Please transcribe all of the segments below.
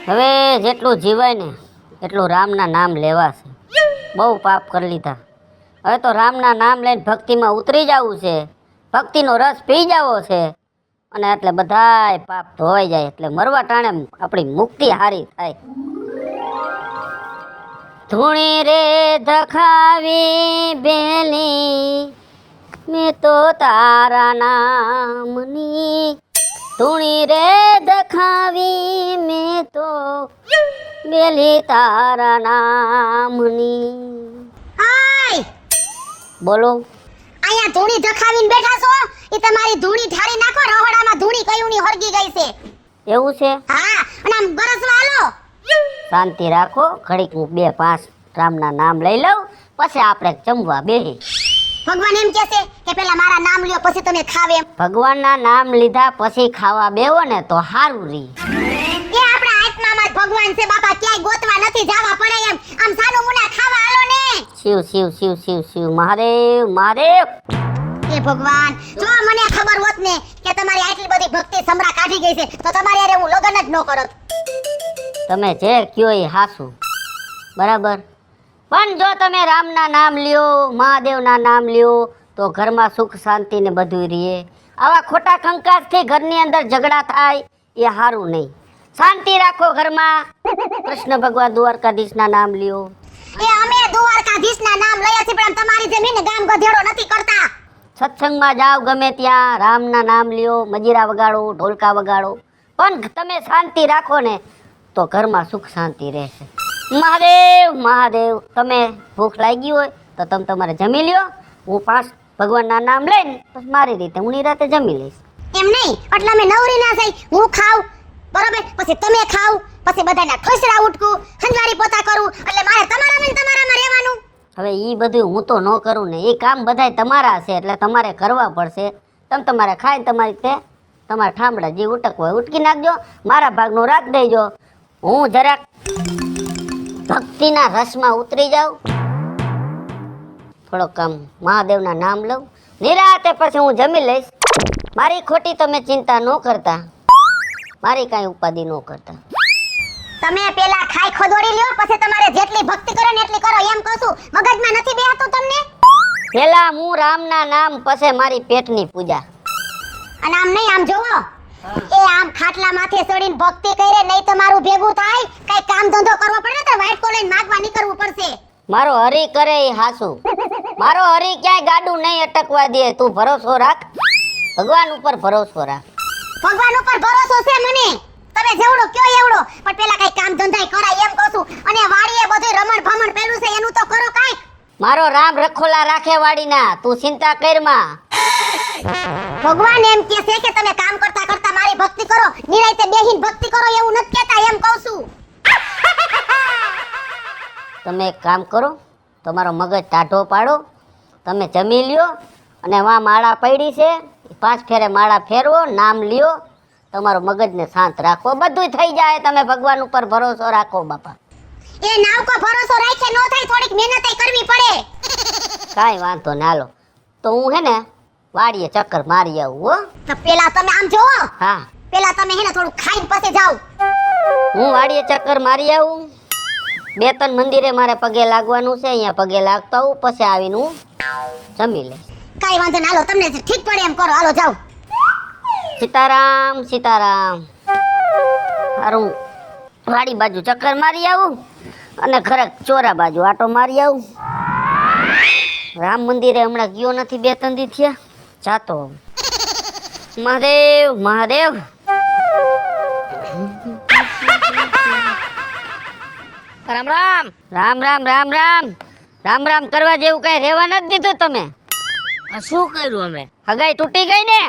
હવે જેટલું જીવાય ને એટલું રામના નામ લેવા છે. બહુ પાપ કરી લીધા. હવે તો રામના નામ લઈને ભક્તિમાં ઉતરી જવું છે, ભક્તિનો રસ પી જવો છે, અને એટલે બધાય પાપ ધોવાઈ જાય. એટલે મરવા ટાણે આપણી મુક્તિ હારી થાય. ધૂણી રે ધખાવી બેલી મેં તો તારા નામની, ધૂણી રે ધખાવી મેં તો બેલી તારા નામની. હાય બોલો. અહીંયા ધૂણી ધખાવીને બેઠા છો, ઈ તમારી ધૂણી ઠારી નાખો. રહોડામાં ધૂણી કયુંની હરગી ગઈ છે. એવું છે? હા, અને આમ બરસવા આલો. શાંતિ રાખો, ઘડીક હું 2-5 રામના નામ લઈ લઉં, પછી આપણે જમવા બેહી. ભગવાન એમ કહે છે કે પેલા મારા નામ લ્યો પછી તમે ખાવ એમ. ભગવાનના નામ લીધા પછી ખાવા બેહો ને તો હારું રી. એ આપણા આત્મામાં જ ભગવાન છે બાપા, ક્યાંય ગોતવા નથી જાવા પડે એમ. આમ સાનું મુના ખાવા આલો ને. શિવ શિવ શિવ શિવ શિવ મહાદેવ મહાદેવ. એ ભગવાન, જો મને ખબર હોત ને કે તમારી આટલી બધી ભક્તિ સમરા કાઢી ગઈ છે તો તમારી હારે હું લગ્ન જ ન કરત. તમે જે કયો એ હાસું, બરાબર. પણ જો તમે રામના નામ લ્યો, મહાદેવના નામ લ્યો તો ઘરમાં સુખ શાંતિ ને બધું રહે. આવા ખોટા કંકાસથી ઘરની અંદર ઝઘડા થાય એ સારું નહીં. શાંતિ રાખો ઘરમાં. કૃષ્ણ ભગવાન દ્વારકાધીશના નામ લ્યો. એ અમે દ્વારકાધીશના નામ લઈએ છીએ પણ તમારી જમીન ગામ ગધેડો નથી કરતા. સત્સંગમાં જાઓ ગમે ત્યાં રામના નામ લ્યો, મજીરા વગાડો, ઢોલકા વગાડો, પણ તમે શાંતિ રાખો ને તો ઘરમાં સુખ શાંતિ રહેશે. મહાદેવ મહાદેવ. તમે ભૂખ લાગી હોય તો તમે તમારે જમી લ્યો. હું 5 ભગવાનના નામ લઈને પછી મારી રીતે હું નિરાતે જમી લઈશ. એમ નહીં, એટલે અમે નવરી ના થઈ. હું ખાવ બરોબર, પછી તમે ખાવ, પછી બધાના ખસરા ઉઠકું, ખંજવારી પોતા કરું, એટલે મારે તમારામાં રહેવાનું. હવે એ બધું હું તો ન કરું ને, એ કામ બધાય તમારા છે એટલે તમારે કરવા પડશે. તમે તમારે ખાઈને તમારી રીતે તમારા ઠામડા જે ઉટકવો હોય ઉટકી નાખજો, મારા ભાગનું રાખ દેજો. હું જરાક ભક્તિના રસમાં ઉતરી જાઉં, થોડોક આમ મહાદેવના નામ લઉં, નિરાતે પછી હું જમી લઈશ. મારી ખોટી તમે ચિંતા ન કરતા, મારી કાંઈ ઉપાધિ ન કરતા. તમે પેલા ખાઈ ખોદોડી લ્યો, પછી તમારે જેટલી ભક્તિ કરો ને એટલી કરો એમ કહું છું. મગજમાં નથી બેહતું તમને? પેલા હું રામના નામ, પછી મારી પેટની પૂજા. અને આમ નહીં, આમ જોવો, એ આમ ખાટલા માથે ચડીને ભક્તિ કરે નહીં તો મારું ભેગું થાય. કઈ કામ ધંધો કરવો પડે તો વાઇટ કોલર માગવા નીકળવું પડશે. મારો હરી કરે એ હાસુ. મારો હરી ક્યાંય ગાડું નહીં અટકવા દે. તું ભરોસો રાખ, ભગવાન ઉપર ભરોસો રાખ. ભગવાન ઉપર ભરોસો છે મને, તમે જેવડો કયો એવડો, પણ પેલા કઈ કામ ધંધાય કરાય એમ કહું છું. અને વાડીએ બધું રમણ ભમણ પેલું છે એનું તો કરો કાઈ. મારો રામ રખોલા રાખે વાડીના, તું ચિંતા કરમાં. ભગવાન એમ કહે છે કે તમે કામ કરતા કરતા મારી ભક્તિ કરો, નિરાંતે બેહીને ભક્તિ કરો એવું નથી કહેતા એમ કહું છું. તમે એક કામ કરો, તમારો મગજ ટાઢો પાડો, તમે જમી લ્યો, અને વા માળા પડી છે 5 ફેરે માળા ફેરવો, નામ લ્યો, તમારો મગજને શાંત રાખો, બધું થઈ જાય. તમે ભગવાન ઉપર ભરોસો રાખો બાપા. એ નાવ કો ભરોસો રાખે નો થાય, થોડીક મહેનત કરવી પડે. કાંઈ વાંધો ના લો, તો હું હે ને વાડીએ ચક્કર મારી આવું હો. તો પેલા તમે આમ જોવો, હા, પેલા તમે હે ને થોડું ખાઈને પછી જાવ. હું વાડીએ ચક્કર મારી આવું. 2-3 મંદિરે મારે પગે લાગવાનું છે, અહીંયા પગે લાગતા આવું, પછી આવીને હું જમી લઈશ. કાઈ વાંધો ના, હાલો તમને જે ઠીક પડે એમ કરો, હાલો જાવ. સીતારામ સીતારામ. હારું, વાડી બાજુ ચક્કર મારી આવું અને ખરેક ચોરા બાજુ આટો મારી આવું. રામ મંદિરે હમણાં ગયો નથી, 2-3 દી થયા, જાતો આવું. મહાદેવ મહાદેવ. રામ રામ. રામ રામ રામ રામ. રામ રામ કરવા જેવું કઈ રહેવા નથી દીધું તમે. આ શું કર્યું અમે? હગાઈ તૂટી ગઈ ને?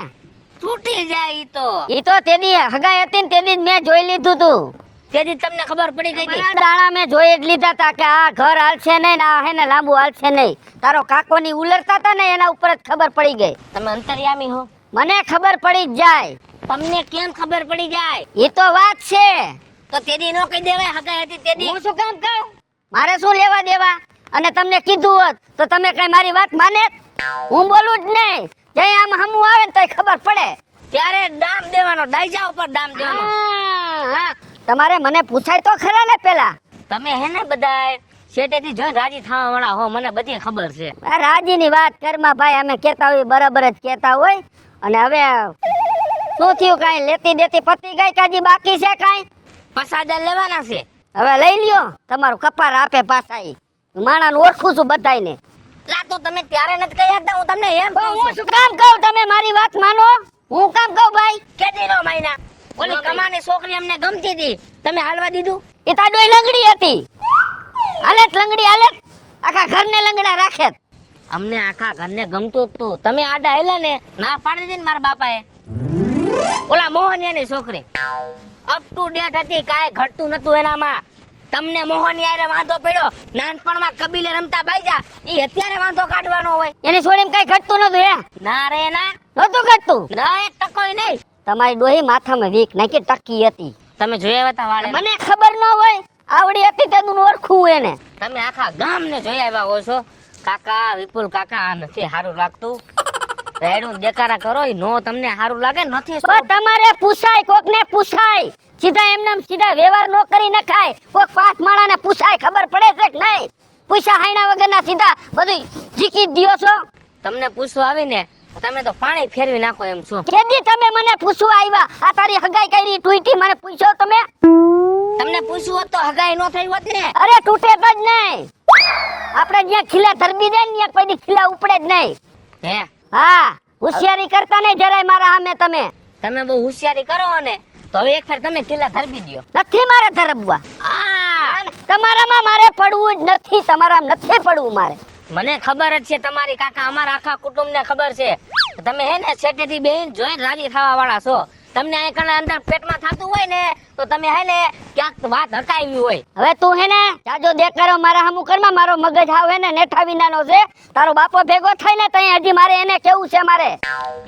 તૂટી જાય ઈ તો તેદી હગાઈ હતી ને તેદી મેં જોઈ લીધું તું. તેથી તમને ખબર પડી ગઈ હતી. દાણા મેં જોઈ જ લીધા તા કે આ ઘર હાલશે નહીં ને આ હે ને લાંબુ હાલશે નહીં. તારો કાકોની ઉલરતા તા ને એના ઉપર જ ખબર પડી ગઈ. તમે અંતર્યામી હો, મને ખબર પડી જ જાય. તમને કેમ ખબર પડી જાય? એ તો વાત છે. તો તેદી નો કહી દેવાય હગાઈ હતી તેદી. હું શું કામ કહું? મારે શું લેવા દેવા? અને તમને કીધું હોત તો તમે કઈ મારી વાત માને? હું બોલું જ નહીં. જે આમ હમું આવે ને તો ખબર પડે. ત્યારે દામ દેવાનો, દાયજા ઉપર દામ દેવાનો. હા, તમારે મને પૂછાય તો ખરા ને પેલા. તમે હે ને બધાય શેટેથી જોઈને રાજી થવા વાળા હો, મને બધી ખબર છે. આ રાજીની વાત કરમાં ભાઈ, અમે કહેતા હોય બરાબર જ કહેતા હોય. અને હવે શું થયું, કાંઈ લેતી દેતી પતી ગઈ કાજી બાકી છે કાંઈ? 5000 લેવાના છે. હવે લઈ લ્યો, તમારું કપાર આપે પાછા ઈ. માણાને ઓળખું છું બધાયને. લા તો તમે ત્યારે નથી કહી શકતા, હું તમને એમ કહું હું છું. શું કામ કહું, તમે મારી વાત માનો. હું કામ કહું ભાઈ? કેદી નો મહિના ઓલી કમાની છોકરી અમને ગમતી હતી, તમે હાલવા દીધું? એ તાડોય લંગડી હતી. હાલેત લંગડી હાલેત, આખા ઘરને લંગડા રાખેત. અમને આખા ઘરને ગમતું જ તું, તમે આડા હેલા ને ના પાડી દીધી ને મારા બાપાએ. ઓલા મોહનિયાની છોકરી અપ ટુ ડેટ હતી, કાંઈ ઘટતું નતું એનામાં. તમને મોહનિયારે વાંધો પડ્યો, નાનપણમાં કબીલે રમતા બાઈજા, ઈ અત્યારે વાંધો કાઢવાનો હોય? એની છોડીને કઈ ઘટતું નતું હે? ના રે ના, નતું ઘટતું. ના એક ટકોય નહીં. તમારી ડોહી માથામાં વીક નાખી ટકી હતી. તમે જોયા હતા વાળે? મને ખબર ન હોય, આવડી હતી તેનું ઓળખું એને. તમે આખા ગામને જોઈ આવ્યા હો છો. કાકા વિપુલ કાકા આ નથી સારું લાગતું, રેડું દેખાડા કરો, ઈ નો તમને સારું લાગે નથી. પણ તમારે પૂછાય, કોકને પૂછાય. સીધા એમને સીધા વ્યવહાર નો કરી નખાય. કોક પાંચ માણાને પૂછાય, ખબર પડે છે કે નહીં? પૂછા હાઈના વગરના સીધા બધું જીકી જ દ્યો છો. તમને પૂછવા આવીને તમે તો પાણી ફેરવી નાખો એમ છો. કેદી તમે મને પૂછવા આવ્યા? આ તારી હગાઈ કરી ટૂટી મને પૂછ્યો તમે? તમને પૂછવું હોત તો હગાઈ નો થઈ હોત ને. અરે તૂટે જ નહીં. આપણે જ્યાં ખીલા ધરબી દે ને ત્યાં કોઈ દી ખીલા ઉપડે જ નહીં. હે હા, હોશિયારી કરતા નહીં જરાય મારા સામે તમે. તમે બહુ હોશિયારી કરો ને તો હવે એક ફેર તમે કિલ્લા ધરબી દ્યો. નથી મારે ધરબવા. તમારામાં મારે પડવું જ નથી. તમારામાં નથી પડવું મારે. મને ખબર જ છે તમારી કાકા, અમારા આખા કુટુંબ ને ખબર છે. તમે હે ને છેટેથી બેન જોઈને રાજી થવા વાળા છો. તમને અહીં કણે અંદર પેટમાં થતું હોય ને તો તમે હે ને ક્યાંક વાત હકાવી હોય. હવે તું હે ને જાજો દેખાડો મારા હમુ કરમાં. મારો મગજ હાવ હે ને નેઠા વિનાનો છે. તારો બાપો ભેગો થાય ને તઈ હજી મારે એને કેવું છે મારે.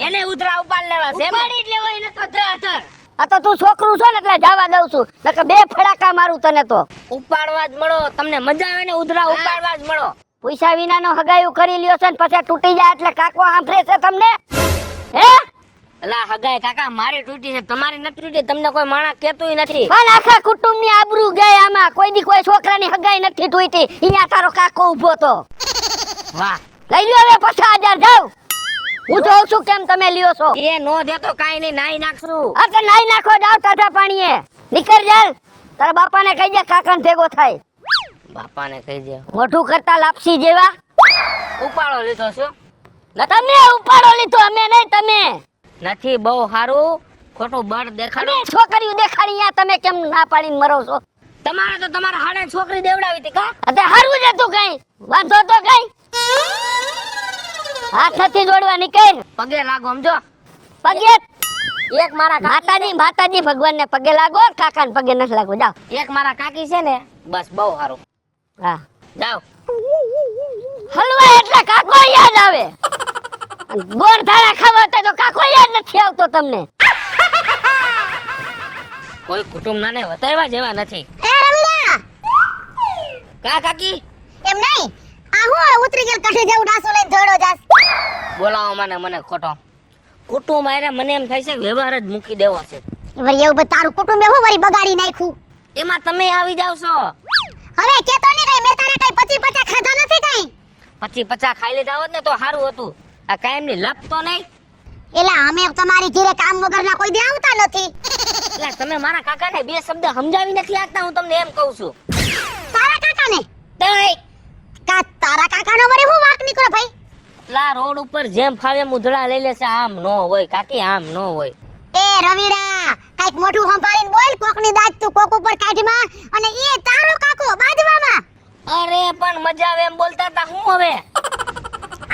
એને ઉધરા ઉપાડ લેવા છે. ઉપાડી જ લેવો એને તો ધર. આ તો તું છોકરું છો ને એટલે જવા દઉં છું, નકર બે ફડાકા મારું તને તો. ઉપાડવા જ મળો, તમને મજા આવે ને ઉધરા ઉપાડવા જ મળો. પૈસા વિનાનો હગાયું કરી લ્યો છે ને પછી તૂટી જાય એટલે કાકો આંફરે છે તમને? હે અલા હગાઈ કાકા મારી તૂટી છે, તમારી નથી તૂટી. તમને કોઈ માણસ કહેતુંય નથી. પણ આખા કુટુંબની આબરૂ ગઈ આમાં. કોઈ દી કોઈ છોકરાની હગાઈ નથી તૂટી. અહીંયા તારો કાકો ઊભો તો. વાહ, લઈ લ્યો હવે 50,000 જાવ. હું જોઉં છું કેમ તમે લ્યો છો. એ નો દેતો કાઈ નહીં, નાઈ નાખશું. આ તો નાઈ નાખો, જાવ ટાઢા પાણીએ. નીકળ જાલ. તારા બાપાને કહી દે કાકાને ભેગો થાય. બાપાને કહી દે. મોઢું કરતા લાપસી જેવા. ઉપાડો લીધો છો? તમે ઉપાડો લીધો, અમે નહીં તમે. નથી બહુ સારું, ખોટું બળ દેખાડો. અમે છોકરીઓ દેખાડી અહીંયા તમે કેમ ના પાડીને મરો છો? તમારે તો તમારા હાડે છોકરી દેવડાવી હતી કા? અતે હારું જ હતું કઈ વાંધો તો કઈ. હાથ નથી જોડવા નીકળ. પગે લાગો સમજો. પગે એક મારા માતાજી ભગવાનને પગે લાગો, કાકાને પગે નથી લાગો. જાઓ. એક મારા કાકી છે ને, બસ બહુ સારું. હા જાઓ. હલવા એટલે કાકો યાદ આવે. ગોળ ધારા ખાવા હતા તો કાકો યાદ નથી આવતો તમને. કોઈ કુટુંબ નાને વતાવ્યા જેવા નથી. એ રવિડા, કા કાકી? એમ નહીં, આ હું ઉતરી ગયેલ કાઠે જેવું ડાસો લઈને દોડો જાસ. બોલાવો મને ખોટો. કુટુંબ આરે મને એમ થાય છે કે વ્યવહાર જ મૂકી દેવો છે. વળી એવું બધું તારું કુટુંબે હું વળી બગાડી નાખ્યું. એમાં તમે આવી જાવ છો. હવે કેતો ને કઈ મેં તારા કઈ 25 ખાધા નથી કઈ. 50 ખાઈ લીધા હોત ને તો સારું હતું. આ કાયમ ની લપ તો નહીં. એલા અમે તમારી ઘરે કામ વગરના કોઈ દે આવતા નથી. એટલે તમે મારા કાકાને બે શબ્દ સમજાવી નથી આપતા, હું તમને એમ કહું છું. તારા કાકાને? તઈ તારા કાકાનો વળી હું વાક નીકળો ભાઈ. લા રોડ ઉપર જેમ ફાવે મુધડા લઈ લેશે. આમ નો હોય કાકી, આમ નો હોય. એ રવિડા, કઈક મોઢું સંભાળીને બોલ. કોકની દાજ તું કોક ઉપર કાઢમાં, અને એ તારો કાકો બાજવામાં. અરે પણ મજા આવે એમ બોલતા હતા. હું હવે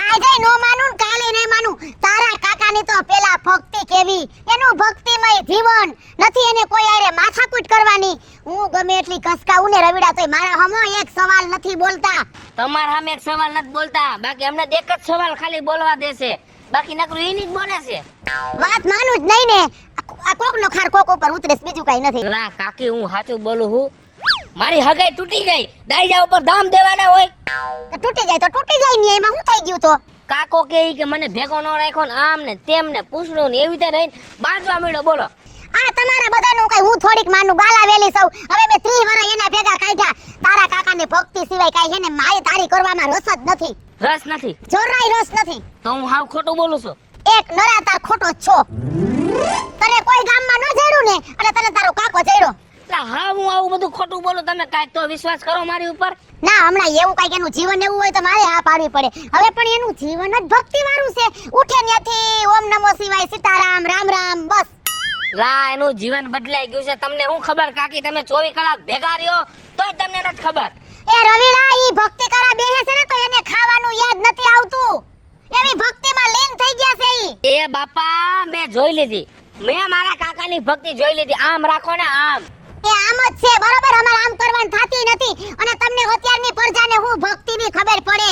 આજે નો માનું ને કાલે નહીં માનું. તારા કાકાની તો પેલા ભક્તિ કેવી, એનું ભક્તિમય જીવન નથી. એને કોઈ આરે માથાકૂટ કરવાની. હું ગમે એટલી ઘસકાઉં ને રવિડા તોય મારા હમો એક સવાલ નથી બોલતા. તમારા સામે એક સવાલ નથી બોલતા, બાકી અમને એક જ સવાલ ખાલી બોલવા દેશે, બાકી નકરું એની જ બોલે છે. વાત માનું જ નહીં ને. આ કોકનો ખાર કોક ઉપર ઉતરે, બીજું કઈ નથી. લા કાકી હું સાચું બોલું હું. મારી હગાઈ તૂટી ગઈ, દાઈજા ઉપર દામ દેવાના હોય. તો તૂટી જાય તો તૂટી જાય ને, એમાં શું થઈ ગયું તો? કાકો કે મને ભેગો ન રાખ્યો ને આમ ને તેમ ને પૂછડું ને એવી રીતે રહીને બાંધવા મળ્યો. બોલો આ તમારા બધાનું કઈ હું થોડીક માનું બાલાવેલી સૌ. હવે મેં 30 વર્ષ એના ભેગા કાઢ્યા. તારા કાકાની ભક્તિ સિવાય કાઈ છે ને માય તારી કરવામાં રસ જ નથી. રસ નથી જોરાય રસ નથી. તો હું હાવ ખોટું બોલું છું. એક નરાતાર ખોટો જ છો. તને કોઈ ગામમાં ન જડ્યું ને અને તને તારો કાકો જડ્યો. એટલે હા હું આવું બધું ખોટું બોલું, તમે કાંઈક તો વિશ્વાસ કરો મારી ઉપર. ના હમણાં એવું કઈક એનું જીવન એવું હોય તો મારે હા પાડવી પડે. હવે પણ એનું જીવન જ ભક્તિ વાળું છે. ઉઠે ત્યાંથી ઓમ નમો શિવાય, સીતારામ, રામ રામ, બસ. લા એનું જીવન બદલાઈ ગયું છે. તમને શું ખબર કાકી, તમે 24 કલાક ભેગા રહ્યો તોય તમને નથી ખબર. એ રવિલા ઈ ભક્તિ કરા બેહે છે ને તો એને ખાવાનું યાદ નથી આવતું. એવી ભક્તિમાં લીન થઈ ગયા છે ઈ. એ બાપા મેં જોઈ લીધી, મેં મારા કાકાની ભક્તિ જોઈ લીધી. આમ રાખો ને આમ. એ આમ જ છે બરોબર. અમારે આમ કરવાનું થાતી નથી અને તમને અત્યારની પ્રજાને હું ભક્તિની ખબર પડે.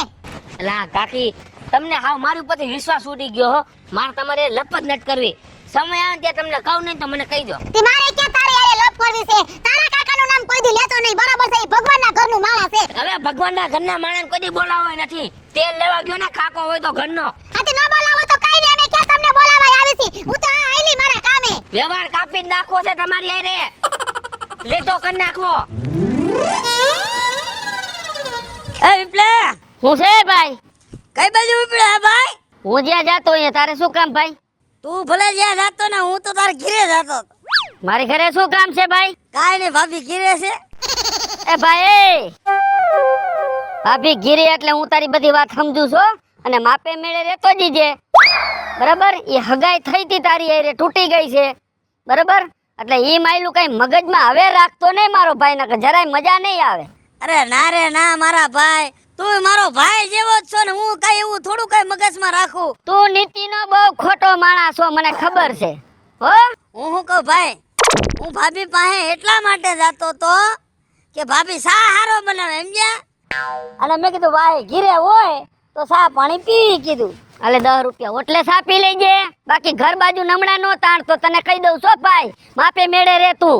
લા કાકી તમને હાવ મારી ઉપરથી વિશ્વાસ ઉડી ગયો હો. મારે તમારે લપ જ નથી કરવી. સમય આવે ત્યાં તમને કહું નહીં તો મને કહી દો. તે મારે કે તારે યારે લપ કરવી છે. તારા કાકાનું નામ કોઈ દી લેતો નહીં બરોબર છે. ઈ ભગવાનના ઘરનું માણસ છે. હવે ભગવાનના ઘરના માણસ કોઈ દી બોલાવો નથી. તેલ લેવા ગયો ને ખાકો હોય તો ઘરનો. આથી ન બોલાવો તો કાઈ નહીં. અમે ક્યાં તમને બોલાવા આવી છી. હું તો આ આઈલી મારા કામે. વ્યવહાર કાપી જ નાખવો છે તમારી હારે. લેતો કરી નાખવો. એ વિપ્લે હું છે ભાઈ? કઈ બાજુ વિપ્લે ભાઈ? હું જ્યાં જાતો અહીંયા તારે શું કામ ભાઈ? તું ભલે જ્યાં જાતો ને હું તો તારે ઘરે જાતો. મારી ઘરે શું કામ છે ભાઈ? કાઈ ને ભાભી ઘરે છે. એ ભાઈ ભાભી ગીરી એટલે હું તારી બધી વાત સમજુ છું અને માપે મેળે રહેતો જીજે બરાબર. એ હગાઈ થઈ હતી તારી હારે તૂટી ગઈ છે બરાબર. એટલે ઈ માયલું કઈ મગજમાં હવે રાખતો નહીં મારો ભાઈ, ના જરાય મજા નહીં આવે. અરે ના રે ના મારા ભાઈ, તું મારો ભાઈ જેવો જ છો ને હું કઈ એવું થોડું કઈ મગજમાં રાખું. તું નીતિનો બહુ ખોટો માણસ છો મને ખબર છે હો. હું શું કહું ભાઈ, હું ભાભી પાસે એટલા માટે જાતો તો કે ભાભી સા હારો બનાવે સમજ્યા. અને મેં કીધું ભાઈ ઘીરે હોય તો સા પાણી પી કીધું. અલે 10 રૂપિયા ઓટલે સા પી લેજે, બાકી ઘર બાજુ નમણા નો તાણ તો તને કહી દઉં છો ભાઈ માપે મેળે રે તું.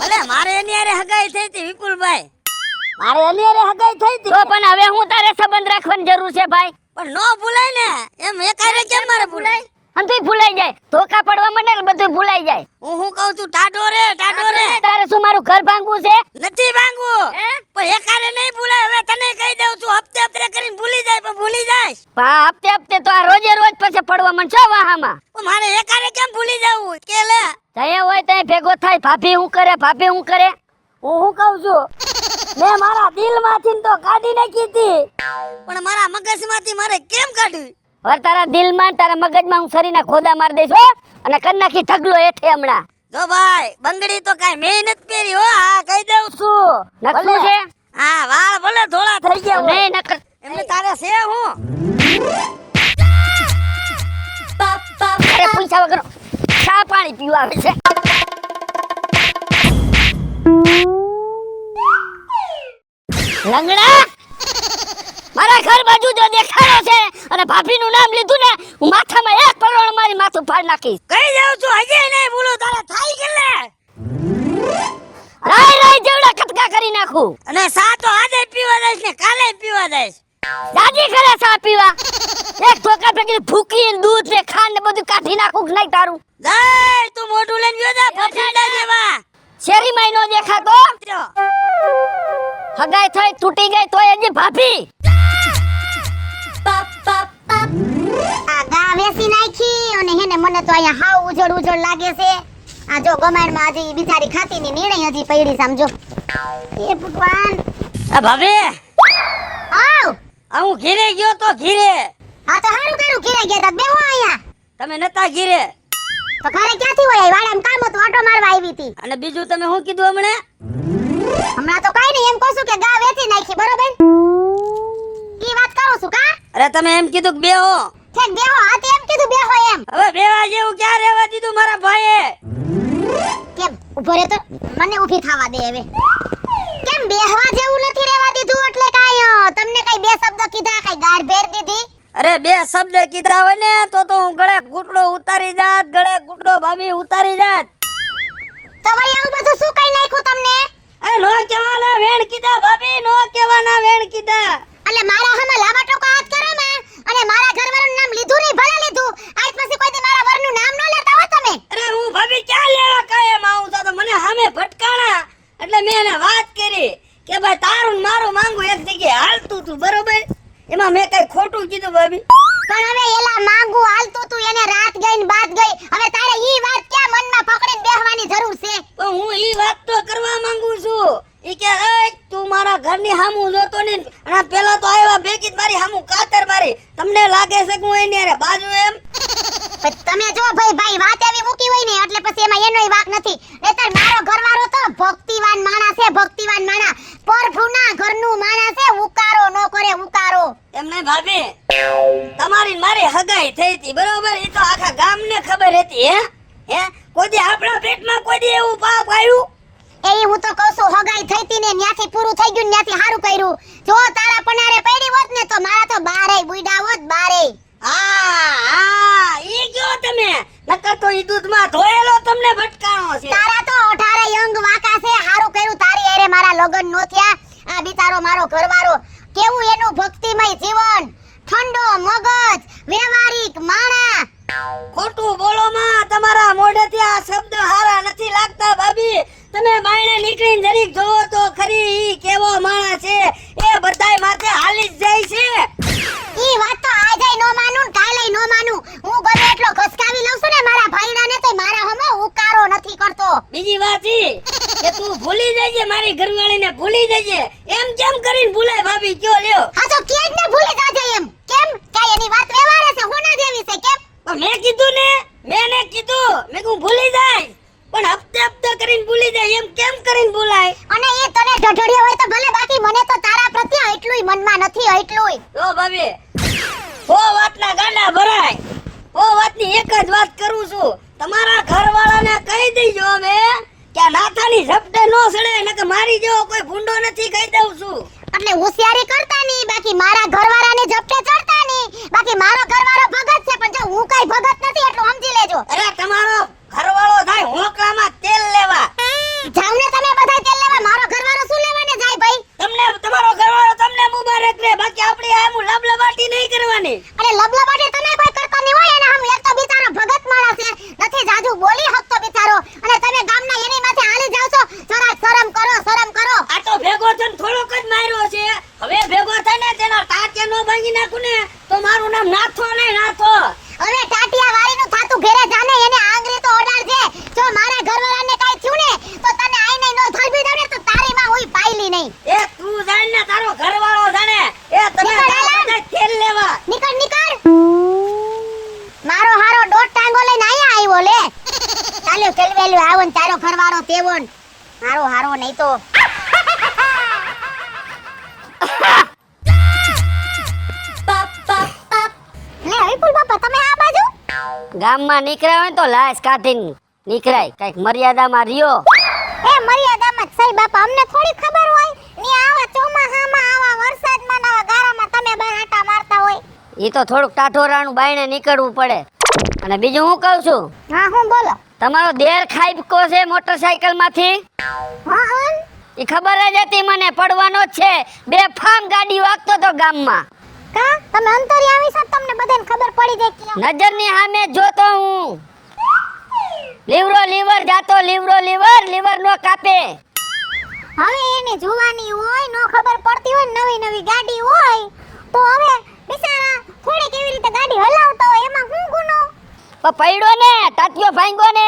અલે મારે એની હારે હગાઈ થઈ હતી વિપુલભાઈ. મારે એની હારે હગાઈ થઈ હતી તો પણ હવે હું તારે સંબંધ રાખવાની જરૂર છે ભાઈ. પણ નો ભૂલાય ને એમ એકારે કેમ મારે ભૂલાય. અને તું ભૂલાઈ જાય, ધોકા પડવા માંડે ને બધું ભૂલાઈ જાય. હું શું કહું છું ટાઢો રે ટાઢો રે. તારે શું મારું ઘર ભાંગવું છે? નથી ભાંગવું પણ એકારે નહીં ભૂલાય. હવે તને કહી દઉં છું હપ્તે હપ્તે કરીને ભૂલી જાય પણ ભૂલી જાય. હા હપ્તે હપ્તે તો આ રોજે રોજ પછી પડવા માંડશો વાહામાં. પણ મારે એકારે કેમ ભૂલી જવું કે લે. જયા હોય ત્યાં ભેગો થાય ભાભી હું કરે ભાભી હું કરે. હું શું કહું છું મેં મારા દિલમાંથી તો કાઢી નાખી હતી. પણ મારા મગજમાંથી મારે કેમ કાઢવી? હવે તારા દિલમાં તારા મગજમાં હું શરીરના ખોદા મારી દઈશ હો અને કર નાખી ઢગલો હેઠે હમણાં. જો ભાઈ બંગડી તો કાઈ મેં નથી પહેરી હો. હા કહી દઉં શું નકલું છે? હા વાળ ભલે ધોળા થઈ ગયા હોય. નહીં નકર એમને તારે છે હું. અરે પૈસા વગર ચા પાણી પીવા આવે છે. લંગડા મારા ઘર બાજુ જો દેખાડો છે અને ભાભીનું નામ લીધું ને હું માથામાં એક પરોળ મારી માથું ફાડ નાખીશ. કહી દઉં છું હજી નહીં ભૂલું તારે થાય કે લે. રાય રાય જેવડા કટકા કરી નાખું. અને સા તો આજે પીવા દઈશ ને કાલે પીવા દઈશ. દાદી કરે ચા પીવા એક ધોકા ભેગી ભૂકી દૂધ ને ખાંડ ને બધું કાઢી નાખું કે નહીં તારું? જય તું મોઢું લઈને ગયો જા ફફીડા જેવા. શેરીમાં નો દેખાતો હગાઈ થઈ તૂટી ગઈ તોય હજી ભાભી. આ ગા વેસી નાખી અને હેને મને તો અહીંયા હાવ ઉજળ ઉજળ લાગે છે. આ જો ગમાણમાં હજી બિચારી ખાતીની નીણે હજી પડી સમજો. એ ભગવાન. આ ભાભી આવ આ હું ઘીરે ગયો તો ઘીરે. આ તો હારું કરું ઘરે ગયા તા. બેહો અહીંયા. તમે નતા ઘીરે તો ઘરે ક્યાંથી હોય? વાડામાં કામ હતું ઓટો મારવા આવી હતી. અને બીજું તમે શું કીધું હમણે? હમણાં તો કાઈ નહીં એમ કહું છું કે ગા વેચી નાખી બરોબર. ઈ વાત કરું છું કા? અરે તમે એમ કીધું કે બેહો. ઠેક બેહો. આ તો એમ કીધું બેહો એમ. હવે બેવા જેવું ક્યાં રહેવા દીધું મારા ભાઈએ? કેમ ઉભો રે તો મને ઊભી થવા દે હવે. કેમ બેહવા જેવું નથી રહેવા દીધું એટલે કાઈ તમને કઈ બે શબ્દ કીધા કઈ ગાર ભેર દીધી? અરે બે શબ્દ કીધા હોય ને તો હું ગળે ઘૂંટડો ઉતારી જાત, ગળે ઘૂંટડો ભાભી ઉતારી જાત. તો વળી આવું બધું શું કઈ નાખ્યું તમને? એ નો કહેવાના વેણ કીધા ભાભી, નો કહેવાના વેણ કીધા. એટલે મારા હામાં લાંબા ટોકા હાથ કરો માં અને મારા ઘરવાળાનું નામ લીધું નહીં ભલે લીધું. આજ પછી કોઈ દી મારા વરનું નામ ન લેતા હો તમે. અરે હું ભાભી ક્યાં લેવા ગયું ભાભી? પણ હવે એલા માંગુ હાલતું તું એને રાત ગઈ ને બાત ગઈ. હવે તારે ઈ વાત ક્યાં મનમાં પકડીને બેહવાની જરૂર છે? પણ હું ઈ વાત તો કરવા માંગુ છું. ઈ કે એ તું મારા ઘરની સામું જોતો ને અને પેલા તો આવ્યા ભેગી જ મારી સામું કાતર મારી. તમને લાગે છે કે હું એની હારે બાજુ એમ? પણ તમે જો ભાઈ વાત એવી મૂકી હોય ને એટલે પછી એમાં એનોય વાક નથી. નહીતર મારો ઘરવાળો તો ભક્તિવાન માણસ છે, ભક્તિવાન માણસ. પરભુના ઘરનું માણસ છે, ઉકારો નો કરે ઉકારો. એમ નહીં ભાભી, તમારી ને મારી હગાઈ થઈ હતી બરોબર. એ તો આખા ગામને ખબર હતી. હે કોઈ દી આપણા પેટમાં કોઈ દી એવું પાપ આવ્યું? એ હું તો કહું છું હગાઈ થઈ તી ને ન્યાથી પૂરું થઈ ગયું ને ન્યાથી હારું કર્યું. જો તારા પનારે પડી હોત ને તો મારા તો બારે બુઈડા હોત બારે. હા ઈ કયો તમે? નકર તો ઈ દૂધમાં ધોયેલો તમને ભટકાણો છે. તારા તો 18 અંગ વાકા છે. હારું કર્યું તારી હારે મારા લગન નો થયા. આ બિચારો મારો ઘરવાળો કેવું એનું ભક્તિમય જીવન, ઠંડો મગજ, વ્યવહારિક માણા. ખોટું બોલો માં, તમારા મોઢેથી આ શબ્દ હારા નથી લાગતા ભાભી. તમે બાયણે નીકળીને જરીક જોવો તો ખરી ઈ કેવો માણસ છે. એ બધાય માથે હાલી જ જાય છે. ઈ વાત તો આજેય નો માનું ને કાલેય નો માનું. હું ગમે એટલો ઘસકાવી લઉં છું ને મારા ભાઈડાને તો મારા હમો ઉકારો નથી કરતો. બીજી વાત ઈ કે તું ભૂલી જજે, મારી ઘરવાળીને ભૂલી જજે. એમ કેમ કરીને ભૂલાય ભાભી? કયો લ્યો. હા તો કેજ ને ભૂલી જાજે એમ. કેમ? કાઈ એની વાત વ્યવહારે છે, હોના જેવી છે કેમ? પણ મેં કીધું ને, મેં કીધું મેં કહું ભૂલી જાય. પણ હપ્તે હપ્તે કરીને ભૂલી જાય એમ કેમ કરીને ભૂલાય? અને એ તને ઢઢળ્યો હોય તો ભલે, બાકી મને તો તારા પ્રત્યે એટલુંય મનમાં નથી એટલુંય. જો ભાભી, સો વાતના ગાંડા ભરાય. સો વાતની એક જ વાત કરું છું. તમારા ઘરવાળાને કહી દેજો હવે કે આ નાથાની ઝપટે નો સડે, નકર મારી જેવો કોઈ ભૂંડો નથી કહી દઉં છું. એટલે હોશિયારી કરતા નહીં, બાકી મારા ઘરવાળાને ઝપટે ચડતા નહીં. બાકી મારો ઘરવાળો ભગત છે, પણ જો હું કઈ ભગત નથી એટલું સમજી લેજો. અરે તમારો ઘરવાળો થાય હોકળામાં તેલ લેવા. જાવ ને તમે બધાય તેલ લેવા. મારો ઘરવાળો શું લેવાને જાય ભાઈ? તમને તમારો ઘરવાળો તમને મુબારક રે, બાકી આપણી આમું લબલબાટી નહીં કરવાની. અને લબલબાટી તમે કોઈ કરતા નહીં હોય. એના હમ એક તો બિચારો ભગત માણસ છે, નથી જાજુ બોલી શકતો બિચારો. અને તમે ગામના એની માથે હાલી જાવ છો. જરા શરમ કરો, શરમ કરો. આ તો ભેગો થઈને થોડોક જ માર્યો છે. હવે ભેગો થાય ને તેના ટાંટિયા નો ભાંગી નાખું ને તો મારું નામ નાથો નહીં નાથો. હવે ટાટિયા વાળીનું થાતું ઘરે જાને એને આંગળી તો ઓડાડજે. જો મારા ઘરવાળાને કાઈ થયું ને તો તને આઈને નો ધરબી દઉં ને તો તારી માં હુઈ પાઈલી નહીં. એ તું જાણ ને તારો ઘરવાળો જાણે. એ તમે બધા તેલ લેવા નીકળ નીકળ. મારો હારો દોઢ ટાંગો લઈને આયા આવ્યો લે. ચાલ્યો કેલવેલ્યો આવો ને તારો ઘરવાળો તેવો ને મારો હારો નહીં તો. લે વિપુલ બાપા તમે આ બાજુ. ગામમાં નીકળ્યા હોય તો લાશ કાઢીને નીકળાય. કઈક મર્યાદામાં રહ્યો. એ મર્યાદામાં સહી બાપા, અમને થોડી ખબર હોય. ની આવા ચોમાસામાં આવા વરસાદમાં આવા ગારામાં તમે બાર આટા મારતા હોય. એ તો થોડુંક ટાઠોરાનું બાયણે નીકળવું પડે. અને બીજું હું કહું છું, હા હું બોલો. તમારો દેર ખાઈપકો છે મોટરસાઇકલ માંથી. હા હા એ ખબર જ હતી મને, પડવાનો જ છે. બે ફામ ગાડી વાગતો તો ગામમાં. કા તમે અંતરી આવી છો, તમને બધાને ખબર પડી જાય કે નજરની સામે જોતો હું. લીવરો લીવર જાતો, લીવરો લીવર, લીવર નો કાપે. હવે એને જોવાની હોય, નો ખબર પડતી હોય, નવી નવી ગાડી હોય તો હવે બિચારા થોડી કેવી રીતે ગાડી હલાવતા હોય એમાં શું ગુનો? પણ પડ્યો ને, તાત્યો ભાંગ્યો ને.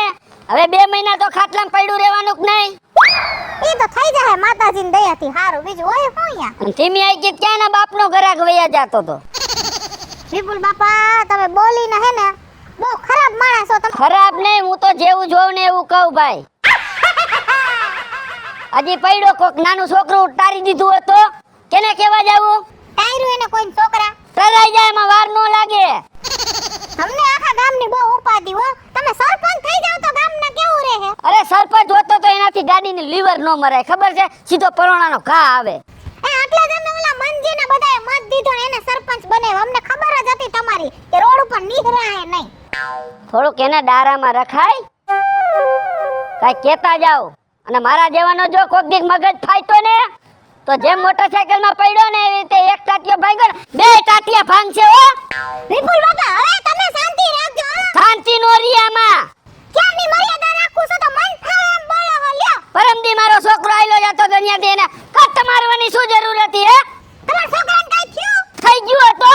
હવે 2 મહિના તો ખાટલામાં પડ્યું રહેવાનું કે નહીં? ઈ તો થઈ જાય માતાજીની દયાથી. હારું બીજું હોય શું યા? અને ધીમી આઈ કે ક્યાં ના બાપનો ઘરાક વયા જાતો તો. વિપુલ બાપા તમે બોલીને હે ને બહુ ખરાબ માણસ છો તમે. ખરાબ નહીં, હું તો જેવું જોઉં ને એવું કહું ભાઈ. હજી પડ્યો કોક નાનું છોકરું ઉતારી દીધું હતો, કેને કેવા જાવું? ટાયરું એને કોઈ છોકરા સરાઈ જાય, એમાં વાર નો લાગે. તમને આખા ગામની બહુ ઉપાધિ હો. તમે સરપંચ થઈ જાવ તો ગામના કેવું રહે? અરે સરપંચ હોતો તો એનાથી ગાડીની લીવર નો મરાય, ખબર છે? સીધો પરોણાનો ઘા આવે. એ એટલે જ અમે ઓલા મંજીને બધાએ મત દીધો ને એને સરપંચ બનાવ્યો. અમને ખબર જ હતી તમારી કે રોડ ઉપર નીકળાય નહીં. થોડુંક એને ડારામાં રખાય, કાંઈ કેતા જાવ. અને મારા જેવાનો જો કોક દીક મગજ ફાઈતો ને તો જેમ મોટરસાઇકલમાં પડ્યો ને એવી રીતે એક ટાટિયો ભાંગ્યો ને 2 ટાટિયા ભાંગશે હો. વિપુલ બાપા હવે તમે શાંતિ રાખજો. શાંતિ નો રિયામાં ક્યાંની મર્યાદા રાખું છો તો મન ફાવે એમ બોલો હો લ્યો. પરમદી મારો છોકરો આયલો જતો તો ત્યાંથી એને કટ મારવાની શું જરૂર હતી? હે તમારા છોકરાને કઈ થયું? થઈ ગયું હતો.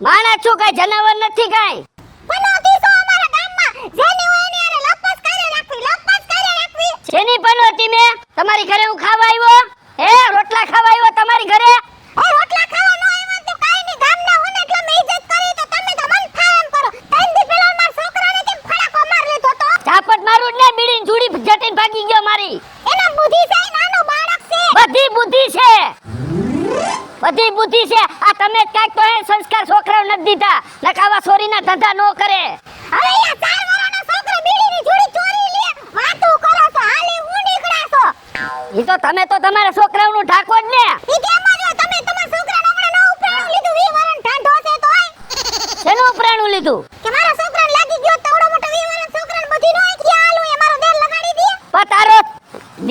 માણસ છું, કઈ જનાવર નથી કઈ. પનોતી સો અમારા ગામમાં જેની હોય એની આરે લપસ કરી રાખવી. શેની પનોતી મેં? તમારી ઘરે હું ખાવા આવ્યો? હે, રોટલા ખાવા આવ્યો તમારી ઘરે? એ રોટલા ખાવા નો આવ્યા તો કાઈ ની ગામના હોને એટલે મે ઇજ્જત કરી તો તમે તો મન થાય એમ કરો. ત્રણ દી પેલા માર છોકરાને કેમ ફડાકો માર લીધો તો? ઝાપટ મારું જ ને, બીડીની જુડી જટીને ભાગી ગયો મારી. એના બુદ્ધિ છે, નાનો બાળક છે. બધી બુદ્ધિ છે, બધી બુદ્ધિ છે. આ તમે જ કાંઈક તો એ સંસ્કાર છોકરાઓ નથી દીધા, નકાવા ચોરીના ધંધા નો કરે. હવે યા 4 વર્ષનો છોકરો બીડીની જોડી ચોરી લે વાતો કરો છો હાલી હું નીકળાશો. ઈ તો તમે તો તમારા છોકરાઓનું ઢાકો જ ને. ઈ કેમ જો તમે તમારા છોકરાને હમણાં ન ઉપરાણું લીધું 20 વર્ષનો ઢાંઢો છે તોય શેનું ઉપરાણું લીધું? કે મારા છોકરાને લાગી ગયો તવડો મોટો 20 વર્ષનો છોકરાને બધી નો આખી આલું એ મારો દેર લગાડી દે. પણ તારો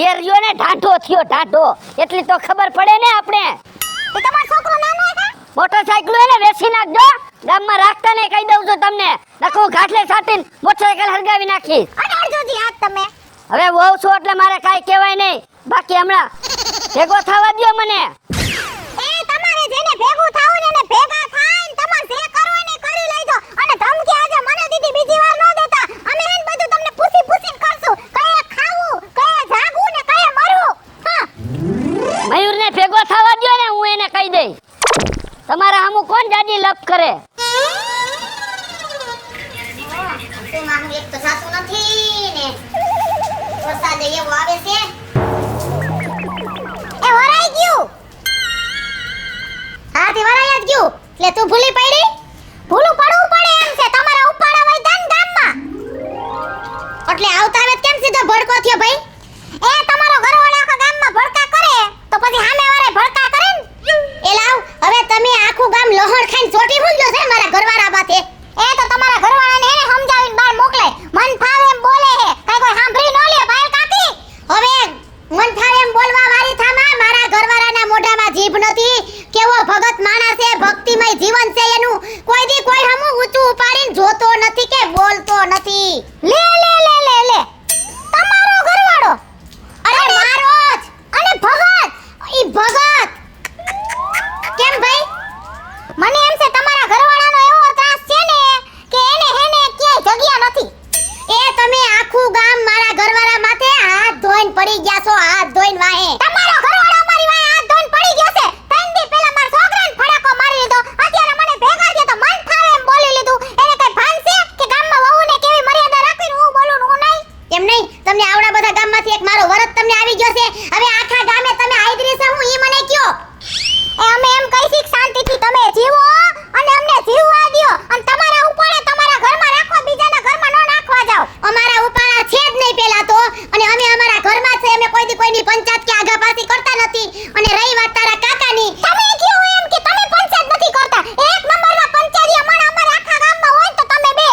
દેરિયો ને ઢાઢો થયો, ઢાઢો. એટલી તો ખબર પડે ને આપણે. એ તમારો છોકરો નાનો છે. મોટરસાઇકલ એને વેચી નાખજો, ગામમાં રાખતા ને કહી દઉં છું તમને. નકો ઘાટલે સાટીને મોટરસાઇકલ હરગાવી નાખીશ. અડાડજો જી હાથ તમે. હવે વહુ છું એટલે મારે કાંઈ કહેવાય નહીં. બાકી હમણાં ભેગો થવા દ્યો મને. એ તમારે જેને ભેગું થાવું ને એને ભેગા થાય ને તમારે જે કરવું એને કરી લેજો. અને ધમકી આજે મને દીધી બીજી વાર ન દેતા. અમે એને બધું તમને પૂછીને કરશું. કયે ખાવું, કયે જાગવું ને કયે મરવું. હા. મયુરને ભેગો થવા દ્યો ને, હું એને કહી દઈ. તમારા આમું કોણ જાજી લપ કરે? તું મારું એક તો સાસુ નથી ને વરસાદ એવો આવે છે. એ વરાઈ ગયું. હા તે વરાઈ જ ગયું. એટલે તું ભૂલી પડી? ભૂલું પડવું પડે એમ છે. તમારા ઉપાડા વઈ દાન ગામમાં. એટલે આવતા આવે કેમ સીધો ભડકો થયો ભાઈ? એ તમારો ઘરવાળો આખા ગામમાં ભડકા કરે તો પછી સામે વાળા ભડકા કરે ને. એ લાવ હવે તમે આખું ગામ લોહણ ખાઈને ચોટી ભૂલ્યો છે મારા ઘરવાળા બાતે. એ તો તમારા ઘરવાળાને એને સમજાવીને બહાર મોકલે. મન ફાવે એમ બોલે હે, કાઈ કોઈ સાંભળી ન લે ભાઈ કાકી. હવે મન ફાવે એમ બોલવા વારી થામાં મારા ઘરવાળાના મોઢામાં જીભ નથી. કેવો ભગત માણસ છે, ભક્તિમય જીવન છે એનું. કોઈ દી કોઈ હમું ઊંચું ઉપાડીને જોતો નથી કે બોલતો નથી. લે લે લે લે લે તમારો ઘરવાળો. અરે મારો જ. અને ભગત ઈ ભગત કેમ ભાઈ? મને એમ છે તમારા ઘરવાળાનો એવો ત્રાસ છે ને કે એને ક્યાંય જગ્યા નથી. એ તમે આખું ગામ મારા ઘરવાળા માથે હાથ ધોઈને પડી ગયા છો, હાથ ધોઈને વાહે. તમારો ઘરવાળો અમારી વાહે હાથ ધોઈને પડી ગયો છે. 3 દી પહેલા મારા છોકરાને ફડાકો મારી લીધો. અત્યારે મને ભેગા થયો તો મન ફાવે એમ બોલી લીધું. એને કઈ ભાન છે કે ગામમાં વહુને કેવી મર્યાદા રાખવીને હું બોલું ને હું નહીં? એમ નહીં, તમને આવડા બધા ગામમાંથી એક મારો વરત તમને આવી ગયો છે. હવે આખા ગામે તમે આઈદરી છે હું ઈ મને કયો. એ અમે એમ કહીશી શાંતિથી તમે જીવો અને અમને જીવવા દ્યો. અને તમારા ઉપાડે તમારા ઘરમાં રાખો, બીજાના ઘરમાં ન નાખવા જાવ. અમારા ઉપાડા છે જ નહીં પેલા તો. અને અમે અમારા ઘરમાં છે. અમે કોઈ દી કોઈની પંચાયત કે આગાપાસી કરતા નથી. અને રહી વાત તારા કાકાની, તમે કયો એમ કે તમે પંચાયત નથી કરતા. એક નંબરના પંચાયતી મણ અમારા આખા ગામમાં હોય તો તમે બે.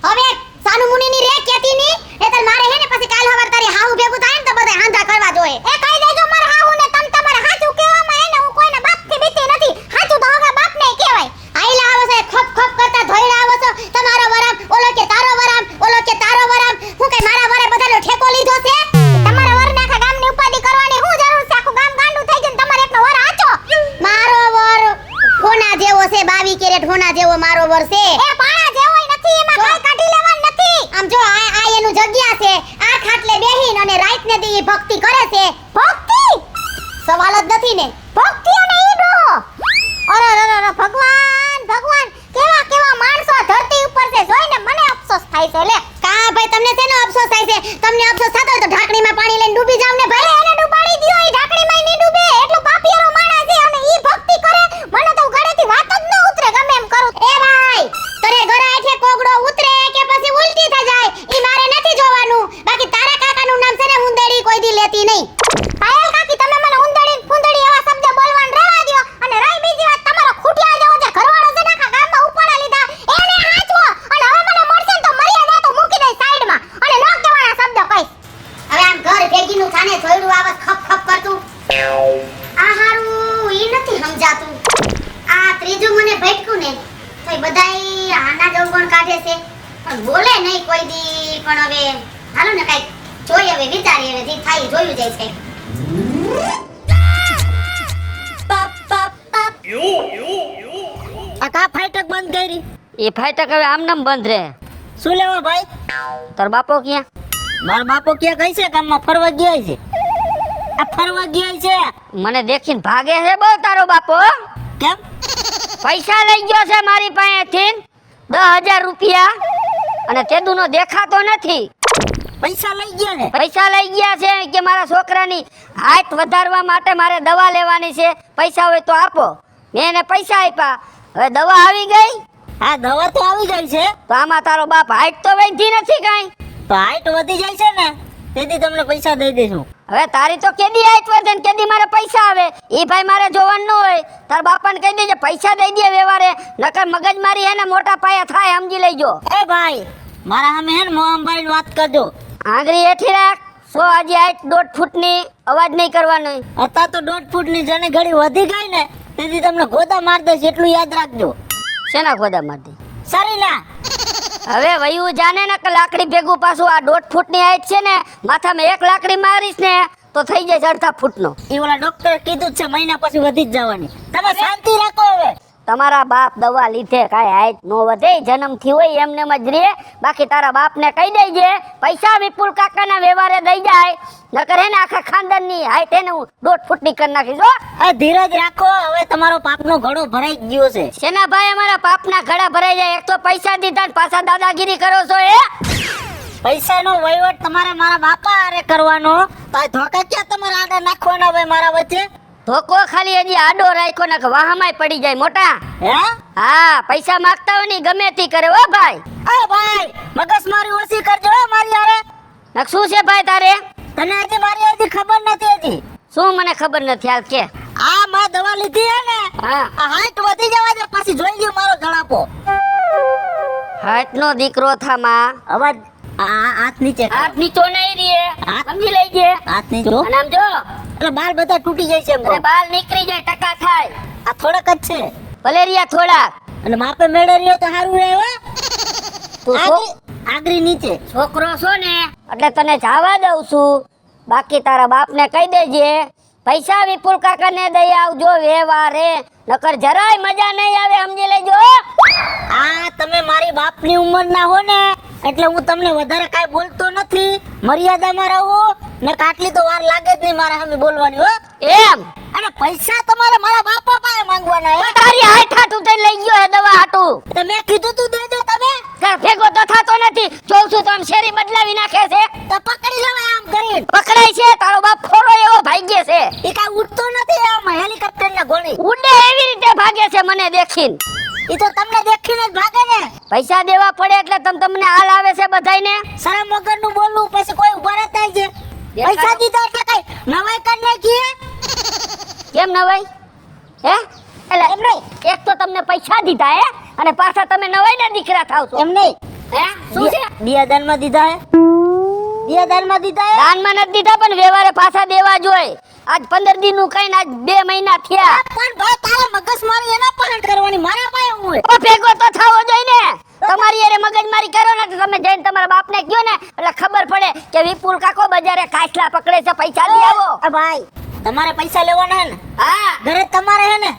હવે સાનુ મુનિની રે કેતી ની એટલે મારે હે ને પછી કાલ હવાર તારી હાહુ ભેગું થાય ને તો બધા હાંધા કરવા જોઈએ. એ કહી દેજો મારા હાહુ ને તમ તમારા હાચું કહેવામાં એને હું કોઈના બાપથી બીતી નથી. હાચું તો હવે બાપ ને કહેવાય. આઈલા આવો છે ખપ ખપ કરતા ધોઈડા આવો છો. તમારો વરામ ઓલો કે તારો વરામ, ઓલો કે તારો વરામ. હું કઈ મારા વરે બધાનો ઠેકો લીધો છે? તમારા વરને આખા ગામની ઉપાધિ કરવાની હું જરૂર છે? આખું ગામ ગાંડું થઈ ગયું તમારે એકનો વર આચો. મારો વર હોના જેવો છે, 22 કેરેટ હોના જેવો મારો વર છે. એ પાણા જેવોય નથી, એમાં કઈ કાઢી લેવાનું નથી. આમ જો આ એનું જગ્યા છે. આ ખાટલે બેહીન અને રાત ને દી ભક્તિ કરે છે. ભક્તિ સવાલ જ નથી ને. ભક્તિ અને ઈ ડોહો. અરે ભગવાન ભગવાન કેવા કેવા માણસો ધરતી ઉપર છે. જોઈને મને અફસોસ થાય છે. લે કા ભાઈ તમને શેનો અફસોસ થાય છે? તમને અફસોસ થતો હોય તો ઢાકણીમાં પાણી લઈને ડૂબી જાવ ને ભાઈ. એને ડૂબાડી દ્યો. ઈ ઢાકણીમાં નહીં ડૂબે. એટલો પાપિયારો માણસ છે અને ઈ ભક્તિ કરે. મને તો ગળેથી વાત જ ન ઉતરે ગમે એમ કરું. એ ભાઈ તને ગળા હેઠે કોગડો ઉતરે કે પછી ઉલટી થઈ જાય ઈ મારે નથી જોવાનું. બાકી તારા કાકાનું નામ છે ને ઉંદેડી કોઈ દી લેતી નહીં. પાયલ કાકી તમે મને ઉંદેડી ફુંદેડી એવા શબ્દ બોલવાન રહેવા દ્યો. અને રહી બીજી વાત તમારો ખૂટિયા જેવો જે ઘરવાળો છે ને આખા ગામમાં ઉપાડા લીધા એને હાચવો. અને હવે મને મળશે ને તો મર્યાદા તો મૂકી દઈ સાઈડમાં અને ન કહેવાના શબ્દ કઈશ. હવે આમ ઘર ભેગીનું થાને જોઈડું આવત ખપ ખપ કરતું. આ હારું ઈ નથી સમજાતું. આ ત્રીજું મને ભટકું ને તો બધાય આના જવગણ કાઢે છે પણ બોલે નહીં કોઈ દી. પણ હવે હાલો ને કાઈ જોઈ હવે વિચારી હવે જે થાય જોયું જાય છે. આ કા ફાઈટક બંધ કરી? એ ફાટક હવે આમનામ બંધ રહે. શું લેવા ભાઈ? તાર બાપો ક્યાં? મારા બાપો ક્યાં ગઈ છે? ગામમાં ફરવા ગયા છે. આ ફરવા ગયા છે. મને દેખીને ભાગે છે બહુ તારો બાપો. કેમ? પૈસા લઈ ગયો છે મારી પાસેથી 10,000 રૂપિયા અને તેદુનો દેખાતો નથી. પૈસા લઈ ગયા ને? પૈસા લઈ ગયા છે કે મારા છોકરાની હાઈટ વધારવા માટે મારે દવા લેવાની છે, પૈસા હોય તો આપો. મેં એને પૈસા આપ્યા, હવે દવા આવી ગઈ હા, દવા તો આવી ગઈ છે. તો આમાં તારો બાપ હાઈટ તો વધી નથી કાંઈ. તો હાઈટ વધી જાય છે ને, તેથી તમને પૈસા દઈ દઈશું. હવે તારી તો કેદી હાઈટ વધે ને કેદી મારે પૈસા આવે એ ભાઈ મારે જોવાનું ન હોય. તાર બાપાને કહી દેજે પૈસા દઈ દે વ્યવહારે, નકર મગજ મારી હે ને મોટા પાયા થાય, સમજી લેજો. એ ભાઈ, મારા સામે હે ને મોહનભાઈ વાત કરજો. આંગળી હેઠી રાખ. આજે હાઈટ 1.5 ફૂટની, અવાજ નહીં કરવાનો. અત્યારે તો 1.5 ફૂટની જણી ઘડી વધી ગઈ ને, તેથી તમને ગોદા માર દઈશ, એટલું યાદ રાખજો. શેના ખોદા માંથી? સારી ના. હવે વયું જાને ને કે લાકડી ભેગું પાછું આ 1.5 ફૂટની હાઈટ છે ને, માથામાં એક લાકડી મારીશ ને તો થઈ જાય 1.5 ફૂટનો. એ ઓલા ડોક્ટરે કીધું જ છે મહિના પછી વધી જ જવાની. તમે શાંતિ રાખો. હવે તમારા બાપ દવા લીધે કાંઈ હાઈટ નો વધે, જન્મથી હોય એમને એમ જ રહે. બાકી તારા બાપને કહી દેજે પૈસા વિપુલ કાકાના વ્યવહારે દઈ જાય, નકર હે ને આખા ખાનદાનની હાઈટ એને હું 1.5 ફૂટની કરી નાખીશ. હો, આ ધીરજ રાખો. હવે તમારો પાપનો ઘડો ભરાઈ ગયો છે. શેના ભાઈ અમારા પાપના ઘડા ભરાઈ જાય? એક તો પૈસા દીધા ને પાછા દાદાગીરી કરો છો. પૈસાનો વહીવટ તમારે મારા બાપા હારે કરવાનો. તો આ ધોકા ક્યાં તમારે આડા નાખવાના હવે મારા વચ્ચે? ધોકો ખાલી હજી આડો રાખ્યો ને કે વાહમાય પડી જાય મોટા. હે? હા, પૈસા માંગતા હોય ને ગમે તે કરે. હો ભાઈ, એ ભાઈ, મગજ મારી ઓછી કરજો હો મારી હારે. નક શું છે ભાઈ તારે? તને હજી મારી હજી ખબર નથી હજી. શું મને ખબર નથી? હાલ કે. આ માં દવા લીધી હે ને, હા, આ હાઈટ વધી જવા દે, પછી જોઈ લ્યો મારો જણાપો. હાથ નો દીકરો થામાં અવાજ હાથ નીચે. હાથ નીચો નહીં રીએ, સમજી લેજે. હાથ નીચો. અને આમ જો, એટલે બાલ બધા તૂટી જાય છે એમ. અરે બાલ નીકળી જાય, ટકા થાય. આ થોડાક જ છે. ભલે રહ્યા થોડાક. અને માપે મેળે રહ્યો તો સારું રહે હો. તું આગરી નીચે. છોકરો છો ને એટલે તને જવા દઉં છું. બાકી તારા બાપને કહી દેજે પૈસા વિપુલ કાકાને દઈ આવજો વ્યવહારે, નકર જરાય મજા નહીં આવે, સમજી લેજો. આ તમે મારી બાપની ઉંમરના હો ને, એટલે હું તમને વધારે કાઈ બોલતો નથી. મર્યાદામાં રહો ને, કાટલી તો વાર લાગે જ નહીં મારા સામે બોલવાની હો. એમ? અને પૈસા તમારે મારા બાપા પાસે માંગવાના હે. તારી હાથ હાટું તે લઈ ગયો હે દવા હાટું. તો મેં કીધું તું દેજો તમે. ઘર ભેગો તો થાતો નથી, જોઉં છું તો આમ શેરી બદલાવી નાખે છે. તો પકડી લેવાય આમ કરીને. પકડાય છે, તારો બાપ ફોરો એવો ભાગ્ય છે. એ કાઈ ઉડતો નથી આમ હેલિકોપ્ટર ના ગોળી. ઉડે એવી રીતે ભાગે છે મને દેખીને. એ તો તમને દેખીને જ ભાગે ને. પૈસા દેવા પડે એટલે તમને હાલ આવે છે બધાયને. શરમ વગરનું બોલવું, પછી કોઈ ઉભા રહેતા છે. પૈસા દીધા એટલે કઈ નવાઈ કરી નાખી. કેમ નવાઈ? હે? એટલે એમ નહીં, એક તો તમને પૈસા દીધા હે અને પાછા તમે નવાઈના દીકરા થાવ છો. એમ નહીં. હે? શું છે? દિયાદાનમાં દીધા હે. દિયાદાનમાં દીધા હે. દાનમાં નથી દીધા પણ વ્યવહારે પાછા દેવા જોઈએ. આજ 15 દિનનું કઈ આજ 2 મહિના થયા. પણ ભાઈ તારા મગજ મારી એના પર કરવાની, મારા પાસે હું હોય. ઓ ભેગો તો થાવો જોઈએ ને. તમારી અરે મગજમારી કરો ને તો તમે જઈને તમારા બાપને કહો ને એટલે ખબર પડે કે વિપુલ કાકો બજારે કાચલા પકડે છે, પૈસા લઈ આવો. ભાઈ તમારે પૈસા લેવાના હે ને? હા, ઘરે તમારે હે ને?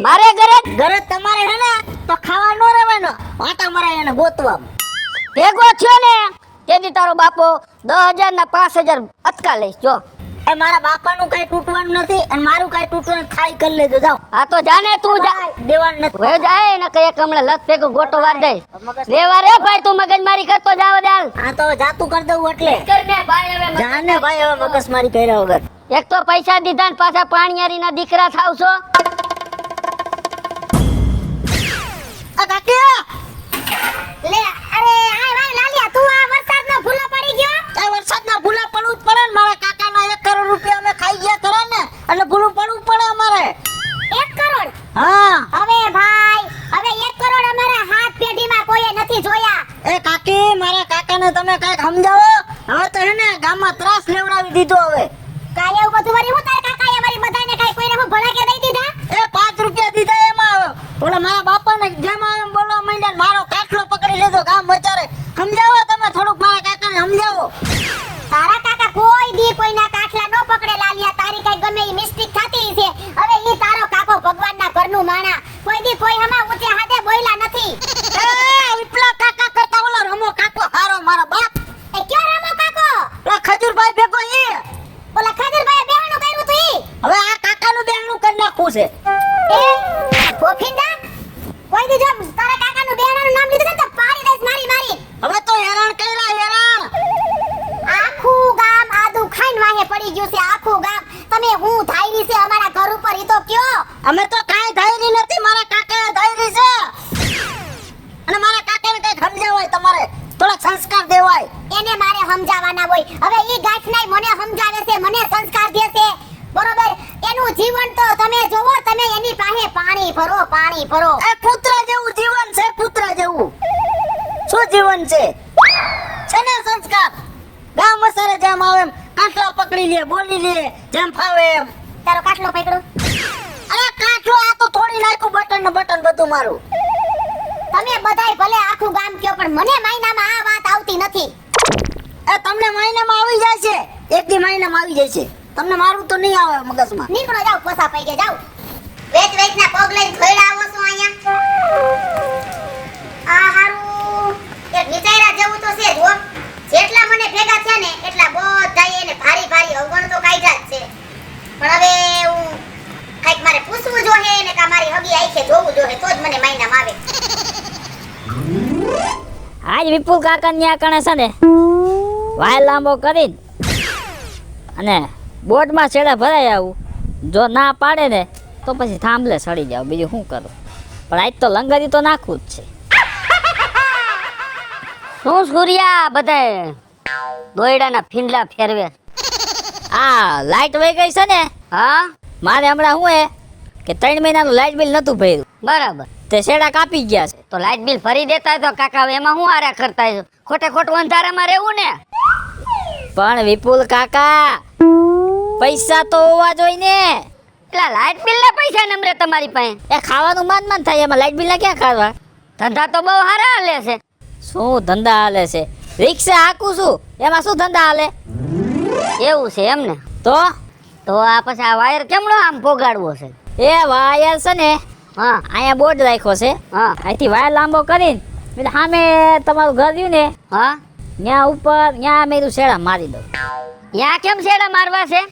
મારે ઘરે ઘરે તમારે હે ને, તો ખાવા નો રહેવાનો, આટા મરાય એને ગોતવા. ભેગો થયો ને તેથી તારો બાપો 10,000 ના 5,000 અટકા લઈશ. જો એ મારા બાપાનું કઈ તૂટવાનું નથી અને મારું કઈ તૂટવાનું થાય કરી લેજો. જાઓ. આ તો જાને તું જા. દેવાનું નથી. હવે જાય ને કે એક હમણાં લત ભેગો ગોટો વાર દે. વ્યવહારે ભાઈ તું મગજમારી કરતો જાવ દાલ. હા તો જાતું કરી દઉં એટલે. કરને ભાઈ હવે જાને ભાઈ હવે મગજમારી કર્યા વગર. એક તો પૈસા દીધા ને પાછા પાણીયારીના દીકરા થાવ છો. આ કાકી લે અરે આય ભાઈ લાલિયા તું આ વરસાદના ભૂલા પડી ગયો. આ વરસાદના ભૂલા પડવું જ પડે ને. મારા કાકાના 1 કરોડ રૂપિયા અમે ખાઈ ગયા કરે ને, એટલે ભૂલું પડવું પડે અમારે. 1 કરોડ? હા. હવે ભાઈ હવે 1 કરોડ અમારા હાથ પેઢીમાં કોઈએ નથી જોયા. એ કાકી મારા કાકાને તમે કઈક સમજાવો. હવે તો હે ને ગામમાં ત્રાસ લેવડાવી દીધો. હવે કાય એવું બધું વળી હું તાર કાકાએ અમારી બધાને કાઈ કોઈને હું ભણા કે દઈ દીધા? એ 5 રૂપિયા દીધા એમાં. ઓલા મારા બાપાને જેમ એમ બોલવા માંડ્યા, મારો કાટલો પકડી લીધો ગામ બચારે. સમજાવો તમે થોડુંક મારા કાકાને સમજાવો. તારા કાકા કોઈ દી કોઈના કાઠલા નો પકડે લાલિયા. તારી કઈ ગમે ઈ મિસ્ટેક થતી છે. હવે ઈ તારો કાકો ભગવાનના ઘરનું માણા કોઈ દી કોઈ મામા ઊંચે હાથે બોયલા નથી. એ વિપલા કાકા કરતા ઓલો રમો કાકો હારો મારો બાપ. એ કયો રામો કાકો? ઓલા ખજૂરભાઈ ભેગો ઈ. ઓલા ખજરભાઈએ બેહવાનું કર્યું તું ઈ? હવે આ કાકાનું બેહણું કરી નાખવું છે. એ ગોફિંદા, કોઈ દી જો તારા કાકાનું બેહવાનું નામ લીધું ને તો પાડી દઈશ મારી. હવે તો હેરાન કર્યા હેરાન. આખું ગામ આદુ ખાઈને વાહે પડી ગયું છે, આખું ગામ. તમે હું ધાયરી છે અમારા ઘર ઉપર ઈ તો કયો? અમે તો કાંઈ ધાયરી નથી, મારા કાકાએ ધાયરી છે. અને મારા કાકાને કંઈક સમજાવાય તમારે, થોડા સંસ્કાર દેવાય. એને મારે સમજાવવાના હોય. હવે ઈ ગાંઠનાય મને સમજાવે છે, મને સંસ્કાર દે છે. બરોબર, એનું જીવન તો તમે જોવો, તમે એની પાસે પાણી ભરો. એ કૂતરા જેવું જીવન છે, કૂતરા જેવું. શું જીવન છે? છે ને સંસ્કાર? ગામ મસારે જેમ આવે એમ કાંઠલા પકડી લે, બોલી લે જેમ ફાવે એમ. તારો કાટલો પકડો. અરે કાંઠલો આ તો તોડી નાખ્યું, બટન ને બટન બધું મારું. તમે બધાય ભલે આખું ગામ કયો, પણ મને માયનામાં આ વાત આવતી નથી. એ તમને મહિનામાં આવી જાય છે, એક દી મહિનામાં આવી જાય છે. તમને મારું તો નહીં આવે મગજમાં. નીકળો, જાવ, પોસા પૈકે જાવ. વેચના પગ લઈને ખોયડા આવો છો અહીંયા. આ હારું એક નિચાયરા જેવું તો છે જ હો. જેટલા મને ભેગા થયા ને એટલા બધાય એને ભારી અવગણ તો કાઢ્યા જ છે. પણ હવે હું કંઈક મારે પૂછવું જોઈએ ને કા મારી હગી આંખે જોવું જોઈએ તો જ મને માયનામાં આવે. આજ વિપુલ કાકા ન્યા કણે છે ને વાય લાંબો કરીને અને બોટમાં છેડા ભરાઈ આવું. જો ના પાડે ને તો પછી થાંભલે સડી જાવ, બીજું શું કરું. પણ આજ તો લંગરી તો નાખવું જ છે. શું સૂર્યા બધાય દોયડાના ફીંડલા ફેરવે? આ લાઈટ વહી ગઈ છે ને, હા મારે હમણાં શું હે કે 3 મહિનાનું લાઈટ બિલ નતું ભર્યું, બરાબર. તે છેડા કાપી ગયા છે. તો લાઇટ બિલ ભરી દેતા હોય તો કાકા હવે એમાં હું આરા કરતા હોય? ખોટું અંધારામાં રહેવું ને. પણ વિપુલ કાકા પૈસા તો હોવા જોઈએ ને. એટલા લાઇટ બિલ ના પૈસા નમરે તમારી પાસે? એ ખાવાનું માન થાય, એમાં લાઈટ બિલ ના ક્યાં ખાવા? ધંધા તો બહુ સારા હાલે છે. શું ધંધા હાલે છે? રિક્ષા હાકું છું, એમાં શું ધંધા હાલે? એવું છે એમ ને? તો આ પછી આ વાયર કેમનો આમ પોગાડવો છે? એ વાયર છે ને, હા અહીંયા બોર્ડ રાખ્યો છે, હા અહીંથી વાયર લાંબો કરીને એટલે સામે તમારું ઘર રહ્યું ને, હા ત્યાં ઉપર ત્યાં મેરું શેડા મારી દઉં. ત્યાં કેમ શેડા મારવા છે?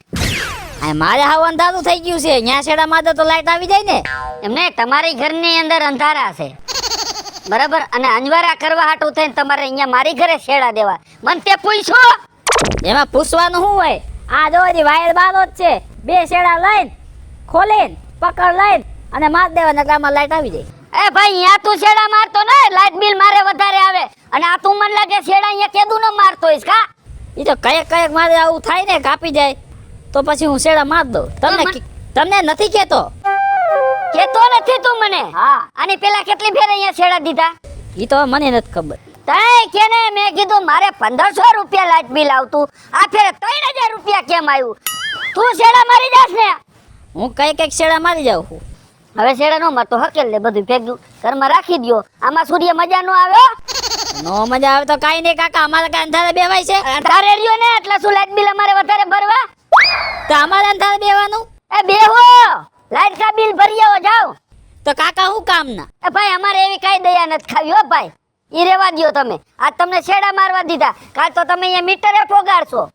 આ મારે હાવ અંધારું થઈ ગયું છે, ત્યાં શેડા માર દો તો લાઈટ આવી જાય ને. એમને તમારી ઘરની અંદર અંધારા છે, બરાબર, અને અંજવારા કરવા હાટું થઈને તમારે અહીંયા મારી ઘરે શેડા દેવા? મને તે પૂછો. એમાં પૂછવાનું શું હોય? આ જો હજી વાયર બારો જ છે, 2 શેડા લઈને ખોલીને પકડ લઈને અને માર દેવાના એટલે આમાં લાઈટ આવી જાય. એ ભાઈ અહીંયા તું શેડા મારતો ને, લાઈટ બિલ મારે વધારે આવે. અને આ તું મને લાગે શેડા અહીંયા કેદું ન મારતો હોઈશ કા? એ તો કયેક મારે આવું થાય ને, કાપી જાય તો પછી હું શેડા માર દઉં. તમને નથી કેતો? કેતો નથી તું મને? હા. આની પેલા કેટલી ફેર અહીંયા શેડા દીધા? એ તો મને નથી ખબર. તઈ કેને મેં કીધું મારે 1500 રૂપિયા લાઈટ બિલ આવતું, આ ફેરે 3000 રૂપિયા કેમ આવ્યું? તું શેડા મારી જાસ ને? હું કઈક શેડા મારી જાઉં છું. હવે શેડા નો મારતો, હકેલ લે બધું ભેગું ઘરમાં રાખી દ્યો. આમાં સૂર્ય મજા નો આવે હો. નો મજા આવે તો કાઈ નહીં કાકા, અમારે કાંઈ અંધારે બેવાય છે? અંધારે રહ્યો ને એટલે શું લાઈટ બિલ અમારે વધારે ભરવા? તો અમારે અંધારે બેવાનું? એ બેહો, લાઈટ કા બિલ ભરી આવો, જાઓ. તો કાકા હું કામના? એ ભાઈ અમારે એવી કઈ દયા નથી ખાવી હો ભાઈ, ઈ રેવા દ્યો તમે. આજ તમને શેડા મારવા દીધા, કાલ તો તમે અહીંયા મીટરે પોગાડશો.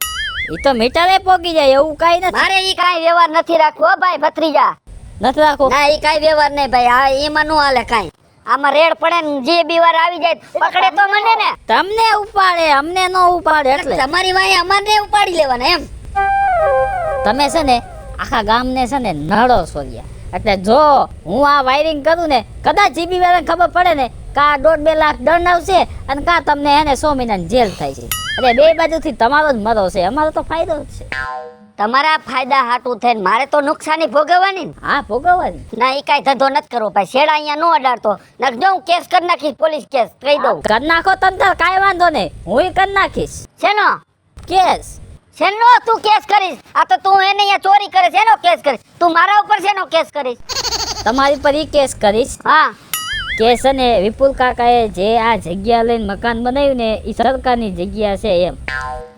એ તો મીટરે પોગી જાય એવું કાઈ નથી. મારે ઈ કાઈ વ્યવહાર નથી રાખવો હો ભાઈ ભત્રીજા. નથી રાખો? ના ઈ કાઈ વ્યવહાર નહીં ભાઈ, આ એમાં નો હાલે કાઈ. આમાં રેડ પડે ને જે બીવાર આવી જાય પકડે તો મને ને. તમને ઉપાડે, અમને નો ઉપાડે. એટલે તમારી વાય અમારે ઉપાડી લેવાના એમ? તમે છે ને આખા ગામને છે ને નડો સોર્યા. એટલે જો હું આ વાયરિંગ કરું ને, કદાચ જીબી વાળાને ખબર પડે ને કા 1.5-2 લાખ દંડ આવશે અને કા તમને એને 100 મહિનાની જેલ થાય છે. એટલે બે બાજુથી તમારો જ મરો છે, અમારો તો ફાયદો જ છે. તમારા ફાયદા હાટું થઈને મારે તો નુકસાની ભોગવવાની ને. હા ભોગવવાની. ના ઈ કાઈ ધંધો નથી કરવો ભાઈ, શેડા અહીંયા નો અડાડતો. નક જો હું કેસ કરી નાખીશ, પોલીસ કેસ કહી દઉં. કરી નાખો તંતર, કાંઈ વાંધો નહીં, હું કરી નાખીશ શેનો કેસ. શેનો તું કેસ કરીશ? આ તો તું એને અહીંયા ચોરી કરે છે, એનો કેસ કરીશ. તું મારા ઉપર શેનો કેસ કરીશ? તમારી પર ઈ કેસ કરીશ હા કે છે ને વિપુલ કાકાએ જે આ જગ્યા લઈને મકાન બનાવ્યું ને એ સરકારની જગ્યા છે એમ.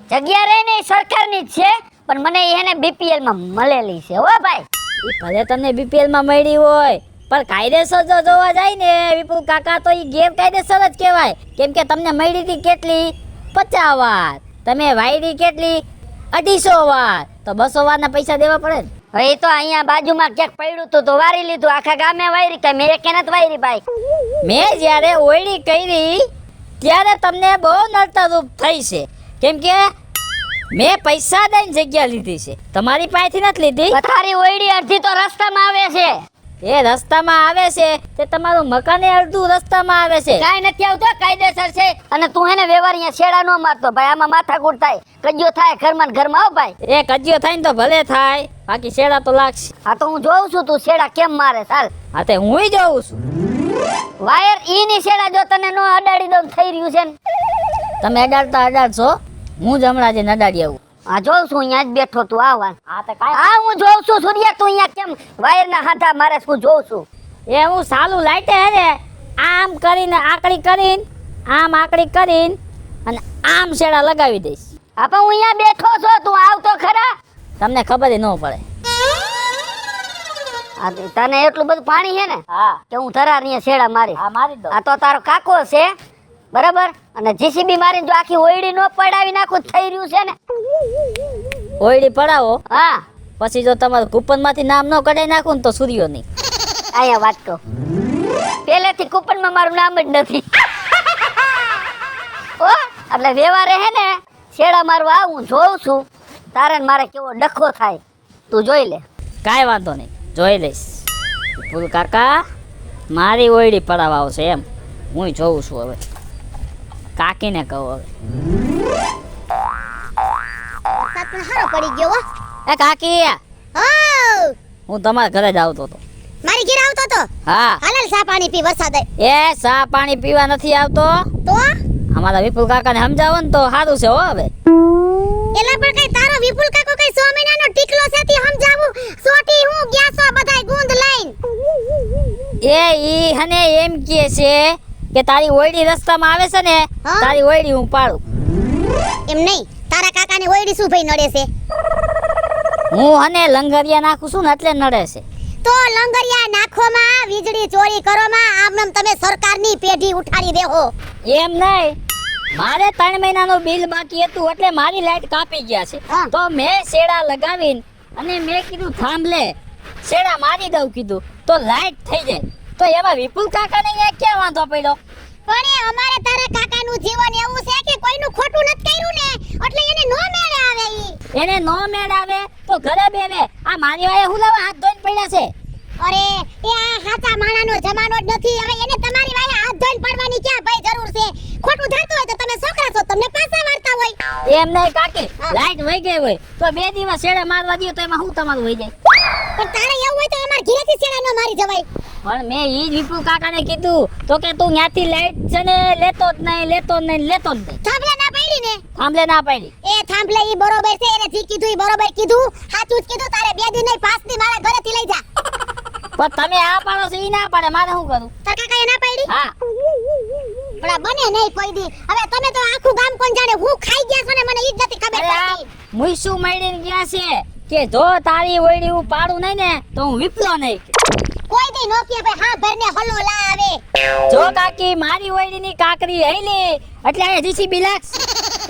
જગ્યા રહી ને સરકારની જ છે, પણ મને એને બીપીએલ માં મળેલી છે હો ભાઈ. ઈ ભલે તમને બીપીએલ માં મળી હોય પણ કાયદેસર જો જોવા જાય ને વિપુલ કાકા તો એ ગેરકાયદેસર જ કહેવાય. કેમ કે તમને મળી હતી કેટલી 50 વાર, તમે વાયરી કેટલી 250 વાર, તો 200 વારના પૈસા દેવા પડે ને. હવે ઈ તો અહીંયા બાજુમાં ક્યાંક પડ્યું તું તો વારી લીધું, આખા ગામે વાયરી, કે મેં એકે નથી વાયરી ભાઈ. મેં જ્યારે ઓયડી કરી ત્યારે તમને બહુ નડતરરૂપ થઈ છે. કેમ કે મેં પૈસા દઈને જગ્યા લીધી છે, તમારી પાસેથી નથી લીધી. પથારી ઓયડી અડધી તો રસ્તામાં આવે છે. એ રસ્તામાં આવે છે તે તમારું મકાને અડધું રસ્તામાં આવે છે. કાંઈ નથી આવતો, કાયદેસર છે. અને તું હેને વ્યવહાર અહીંયા છેડા ન મારતો ભાઈ, આમાં માથાકૂટ થાય, કજ્યો થાય ઘરમાં ને ઘરમાં. હો ભાઈ, એ કજિયો થાય ને તો ભલે થાય, બાકી શેડા તો લાગશે. હા તો હું જોઉં છું તું છેડા કેમ મારે. ચાલ હા તે હુંય જોઉં છું. વાયર ઈ છેડા જો તને નો અડાડી દઉં થઈ રહ્યું છે ને. તમે અડાડશો, હું જ હમણાં જઈને અડાડી આવું. હા જોઉં છું, અહીંયા જ બેઠો તું. આવા હા તો કાંઈ હા હું જોઉં છું સૂર્યા, તું અહીંયા કેમ વાયર ના હાથા મારે શું જોઉં છું. એ હું સાલું લાઈટે હે ને આમ કરીને આકડી કરીને આમ આકડી કરીને અને આમ શેડા લગાવી દઈશ. હા પણ હું અહીંયા બેઠો છો, તું આવતો ખરા. તમને ખબર ન પડે. હા તને એટલું બધું પાણી છે ને હા કે હું ધરાર અહીંયા છેડા મારી. હા મારી દો. આ તો તારો કાકો છે બરાબર, અને જીસીબી મારીને જો આખી ઓયડી નો પડાવી નાખું તો થઈ રહ્યું છે ને. ઓયડી પડાવો હા પછી જો તમારું કૂપનમાંથી નામ ન કઢાઈ નાખું ને તો સૂર્યો નહીં. અહીંયા વાત કહું, પહેલેથી કૂપનમાં મારું નામ જ નથી. ઓ એટલે વ્યવહારે હે ને છેડા મારવા હું જોઉં છું, તારે ને મારે કેવો ડખો થાય તું જોઈ લે. કાંઈ વાંધો નહીં, જોઈ લઈશ. વિપુલ કાકા મારી ઓયડી પડાવવા આવશે એમ હું જોઉં છું. હવે કાકીને કહું. હવે વરસાદ પણ હારો પડી ગયો હો. એ કાકી, હો હું તમારા ઘરે જ આવતો હતો. મારી ઘેર આવતો તો હા હાલ ચા પાણી પી, વરસાદ આય. એ ચા પાણી પીવા નથી આવતો. તો અમારા વિપુલ કાકાને સમજાવો ને તો સારું છે. હો હવે એલા પણ કઈ તારો વિપુલ કાકો કઈ 100 મહિનાનો ટીકલો છે તી સમજાવું સોટી હું ગયા છો બધાય ગુંદ લઈને. એ ઈ હને એમ કહે છે કે તારી ઓયડી રસ્તામાં આવે છે ને હા? તારી ઓયડી હું પાડું. એમ નહીં, તારા કાકાને ઓયડી શું ભાઈ નડે છે? હું હને લંગરિયા નાખું છું ને એટલે નડે છે. તો લંગરિયા નાખોમાં વીજળી ચોરી કરોમાં આમ તમે સરકારની પેઢી ઉઠાડી દેહો. એમ નહીં, મારે 3 મહિનાનું બિલ બાકી હતું એટલે મારી લાઈટ કાપી ગયા છે. હા. તો મેં શેડા લગાવીને અને મેં કીધું થાંભલે શેડા મારી દઉં કીધું તો લાઈટ થઈ જાય. તો એમાં વિપુલ કાકાને અહીંયા ક્યાં વાંધો પડ્યો? પણ એ અમારે તારા કાકાનું જીવન એવું છે કે કોઈનું ખોટું નથી કર્યું ને એટલે એને નો મેળે આવે ઈ. એને નો મેળ આવે તો ઘરે બેવે. આ મારી વાએ હું લાવા હાથ ધોઈને પડ્યા છે. અરે એ આ હાચા માણાનો જમાનો જ નથી. હવે એને તમારી વાયા હાથ ધોઈને પડવાની ક્યાં ભાઈ જરૂર છે? ખોટું થતું હોય તો તમે છોકરા છો, તમને પાછા વાળતા હોય. એમ નહીં કાકી, લાઈટ વહી ગઈ હોય તો 2 દિવસ શેડા મારવા દો તો એમાં હું તમારું વહી જાય. પણ તારે એવું હોય તો અમાર ઘરેથી છેડા ન મારી જવાય. પણ મેં ઈ જ વિપુલ કાકાને કીધું તો કે તું ન્યાથી લાઈટ છે ને લેતો જ નહીં. થાંભલે ના પાડી ને. થાંભલે ના પાડી. એ થાંભલે ઈ બરોબર છે, એને જે કીધું ઈ બરોબર કીધું, સાચું જ કીધું. તારે 2 દિન નહીં 5 દી મારા ઘરેથી લઈ જા. પણ તમે આ પાડો છો ઈ ના પાડે, મારે શું કરું? તાર કાકાએ ના પાડી? હા પણ આ બને નહીં કોઈ દી. હવે તમે તો આખું ગામ કોણ જાણે હું ખાઈ ગયા છો ને મને ઈ જ નથી ખબર અરે આ પડતી. મુઈસું મળીને ગયા છે કે જો તારી ઓયડી હું પાડું નહીં ને તો હું વિપલો નહીં. કોઈ દી નો કે ભાઈ હા ભરને હલો લા આવે. જો કાકી મારી ઓયડીની કાકરી હેલી એટલે આ જીસીબી લાગશે.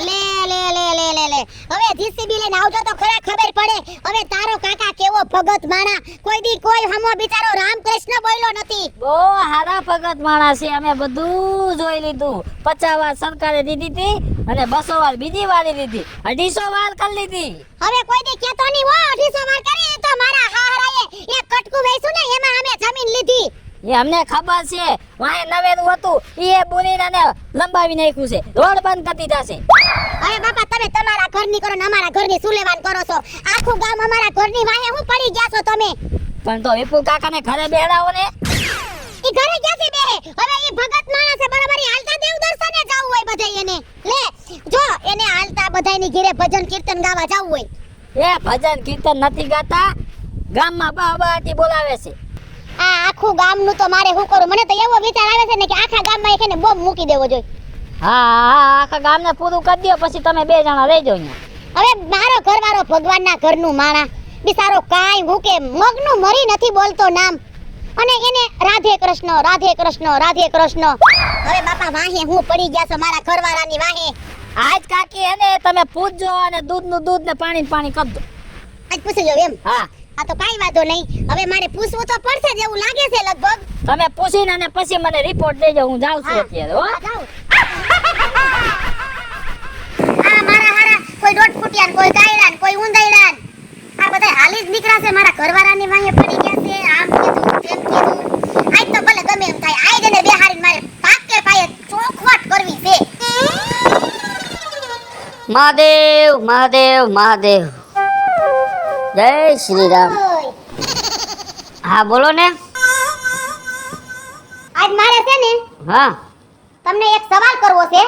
લે લે લે લે લે લે હવે જીસીબી લઈને આવજો તો ખરા ખબર પડે. હવે તારો કાકા કેવો ભગત માણા, કોઈ દી કોઈ હમો બિચારો રામકૃષ્ણ બોલ્યો નથી. બહુ હારા ભગત માણસ છે. અમે બધું જોઈ લીધું. 50 વાર સરકારે દીધી હતી અને 200 વાર બીજી વારી લીધી, 250 વાર કરી લીધી. હવે કોઈ દી કેતો નહીં હો 250 વાર કરી તો મારા હાહરાએ એક કટકું વેચ્યું ને એમાં અમે જમીન લીધી. એ અમને ખબર છે. વાહે નવેરું હતું એ બોલીને લંબાવી નાખ્યું છે. રોડ બંધ કરી દીધા છે. અરે બાપા તમે તમારા ઘરની કરો ને અમારા ઘરની શું લેવાન કરો છો? આખું ગામ અમારા ઘરની વાહે હું પડી ગયા છો તમે? પણ તો વિપુલ કાકાને ઘરે બેડાવો ને. ઈ ઘરે ક્યાંથી બેહે? હવે ઈ ભગત માણસ છે બરાબર. ઈ હાલતા દેવ દર્શને જાવું હોય બધે એને. લે જો એને હાલતા બધાયની ઘરે ભજન કીર્તન ગાવા જાવું હોય. એ ભજન કીર્તન નથી ગાતા, ગામમાં બાબાટી બોલાવે છે. આ આખું ગામનું તો મારે શું કરું? મને તો એવો વિચાર આવે છે ને કે આખા ગામમાં એક એને બોમ્બ મૂકી દેવો જોઈએ. હા આખા ગામને પૂરું કરી દો પછી તમે 2 જણા રહી જાઓ અહીંયા. હવે મારો ઘરવાળો ભગવાનના ઘરનું માણા બિચારો કાંઈ હું કે મગનું મરી નથી બોલતો નામ. અને એને રાધે કૃષ્ણ રાધે કૃષ્ણ રાધે કૃષ્ણ. હવે બાપા વાહે હું પડી ગયા છો મારા ઘરવાળાની વાહે. આજ કાકી એને તમે પૂછજો અને દૂધનું દૂધ ને પાણી પાણી કરી દો. આજ પૂછી જાવ એમ. હા આ તો કાઈ વાંધો નહીં. હવે મારે પૂછવું તો પડશે જ એવું લાગે છે લગભગ. તમે પૂછીને અને પછી મને રિપોર્ટ દેજો. હું જાઉં છું અત્યારે હો. હા, જાઓ. આ મારા હારા કોઈ દોઢ ફૂટિયા ને કોઈ કાયડા ને કોઈ ઊંધાયડા ને આ બધા હાલી જ નીકળ્યા છે મારા ઘરવાળાની વાંહે પડી ગયા છે. આમ કીધું તેમ કીધું. આજ તો ભલે ગમે એમ થાય. આજ એને બેહાડીને મારે પાકે પાયે ચોખવટ કરવી છે. મહાદેવ મહાદેવ મહાદેવ. જય શ્રી રામ. ઓય, હા બોલો ને. આજ મારે છે ને હા તમને એક સવાલ કરવો છે.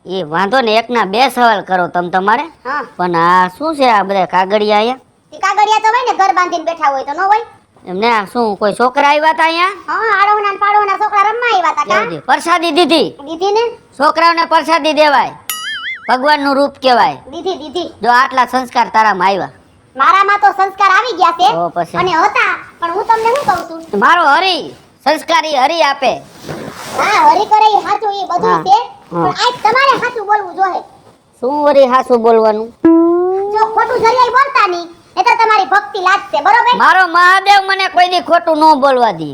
એ વાંધો ને, એકના બે સવાલ કરો તમે તમારે. હા, પણ આ શું છે આ બધા કાગળિયા અહીંયા? ઈ કાગળિયા તો હોય ને ઘર બાંધીને બેઠા હોય તો ન હોય. એમને આ શું કોઈ છોકરા આવ્યા હતા અહીંયા? હા, આડોના ને પાડોના છોકરા રમવા આવ્યા હતા કા? એવું છે. પ્રસાદી દીધી. દીધી ને? છોકરાઓને પ્રસાદી દેવાય, ભગવાનનું રૂપ કહેવાય. દીધી દીધી. જો આટલા સંસ્કાર તારામાં આવ્યા. મારામાં તો સંસ્કાર આવી ગયા છે ઓ પછી. અને હતા પણ હું તમને શું કહું છું. મારો હરી સંસ્કારી હરી આપે. હા, હરી કરે ઈ સાચું ઈ બધું હા, છે. હા. પણ આજ તમારે સાચું બોલવું જોઈએ. શું વરી હાસું બોલવાનું? જો ખોટું જરિયાઈ બોલતા નહીં એટલે તમારી ભક્તિ લાગશે. બરોબર? મારો મહાદેવ મને કોઈ દી ખોટું ન બોલવા દે.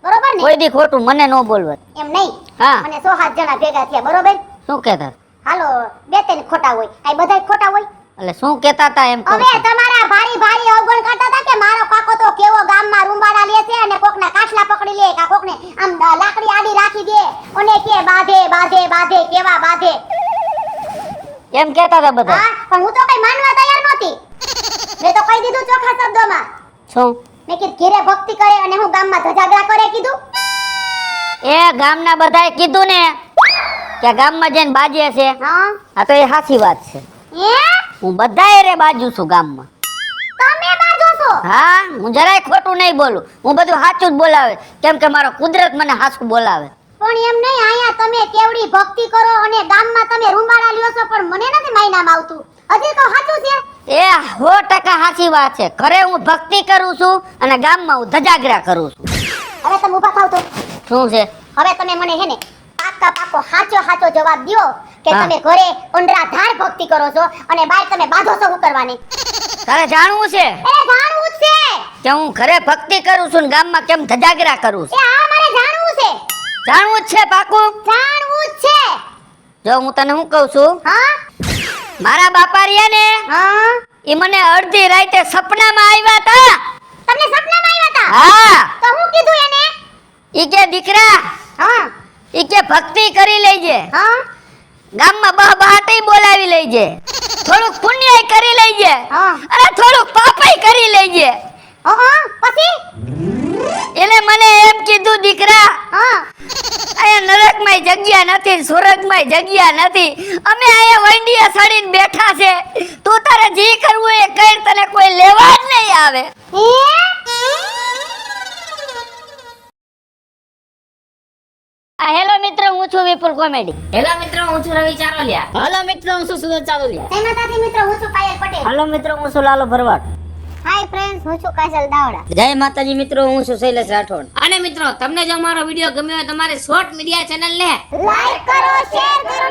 બરોબર ને? કોઈ દી ખોટું મને ન બોલવા દે. એમ નહીં. હા. અને 107 જણા ભેગા થયા. બરોબર? શું કહેતા? હાલો, બે ત્રણ ખોટા હોય. આ બધાય ખોટા હોય. એટલે શું કહેતા હતા એમ કહું હવે છું. તમારા ભારી ભારી અવગણ કરતા હતા કે મારો કાકો તો કેવો ગામમાં રૂંબાડા લે છે અને કોકના કાચલા પકડી લે કે કોકને આમ લાકડી આડી રાખી દે અને કે બાધે બાધે બાધે કેવા બાધે. એમ કહેતા હતા બધા. હા, પણ હું તો કઈ માનવા તૈયાર નહોતી. મેં તો કહી દીધું ચોખ્ખા શબ્દોમાં. શું? મેં કીધું ઘેરે ભક્તિ કરે અને હું ગામમાં ધજાગરા કરે કીધું. એ ગામના બધાએ કીધું ને કે ગામમાં જઈને બાજે છે. હા. આ તો એ સાચી વાત છે. એ હું બધાય રે બાજુ છું ગામમાં. તમે બાજો છો. હા, હું જરાય ખોટું નહીં બોલું. હું બધું સાચું જ બોલાવે, કેમ કે મારો કુદરત મને સાચું બોલાવે. પણ એમ નહીં, આયા તમે કેવડી ભક્તિ કરો અને ગામમાં તમે રૂંબાડા લ્યો છો પણ મને નથી માયનામાં આવતું. હજી તો સાચું છે. એ 100% સાચી વાત છે. ઘરે હું ભક્તિ કરું છું અને ગામમાં હું ધજાગરા કરું છું. હવે તમે ઊભા થાવ તો. શું છે? હવે તમે મને હે ને પાકો સાચો જવાબ દ્યો કે હા. તમે ઘરે અંડરાધાર ભક્તિ કરો છો અને બહાર તમે બાધો છો ઉતરવાની. તારે જાણવું છે એ જાણવું જ છે. કે હું ઘરે ભક્તિ કરું છું ને ગામમાં કેમ ધજાગરા કરું છું? એ હા, મારે જાણવું છે. જાણવું જ છે પાકું. જાણવું જ છે. જો હું તને શું કહું છું, હા મારા બાપા રહ્યા ને હા. એ મને અડધી રાતે સપનામાં આવ્યા હતા. તમને સપનામાં આવ્યા હતા? હા, તો હું કીધું એને? ઈ કે દીકરા, હા ઈ કે ભક્તિ કરી લેજે, હા ગામમાં બહાટી બોલાવી લેજે, થોડુંક પુણ્ય કરી લેજે હા. અને થોડુંક પાપાઈ કરી લેજે. પછી? એને મને એમ કીધું, દીકરા હા. અહીંયા નરકમાંય જગ્યા નથી ને સ્વર્ગમાંય જગ્યા નથી. અમે અહીંયા વંડિયા સડીને બેઠા છે. તું તારે જે કરવું એ કર, તને કોઈ લેવા જ નહીં આવે. હેલો મિત્રો, હું છું વિપુલ કોમેડી. હેલો મિત્રો, હું છું રવિ ચારોલિયા. હાલો મિત્રો, હું શું સુરત ચાલુલિયા. જય માતાજી મિત્રો, હું છું પાયલ પટેલ. હેલો મિત્રો, હું છું લાલો ભરવાડ. હાય ફ્રેન્ડ્સ, હું છું કાજલ દાવડા. જય માતાજી મિત્રો, હું છું શૈલેષ રાઠોડ. અને મિત્રો, તમને જો અમારો વિડીયો ગમ્યો હોય તો તમારે શોર્ટ મીડિયા ચેનલ ને લાઈક કરો, શેર કરો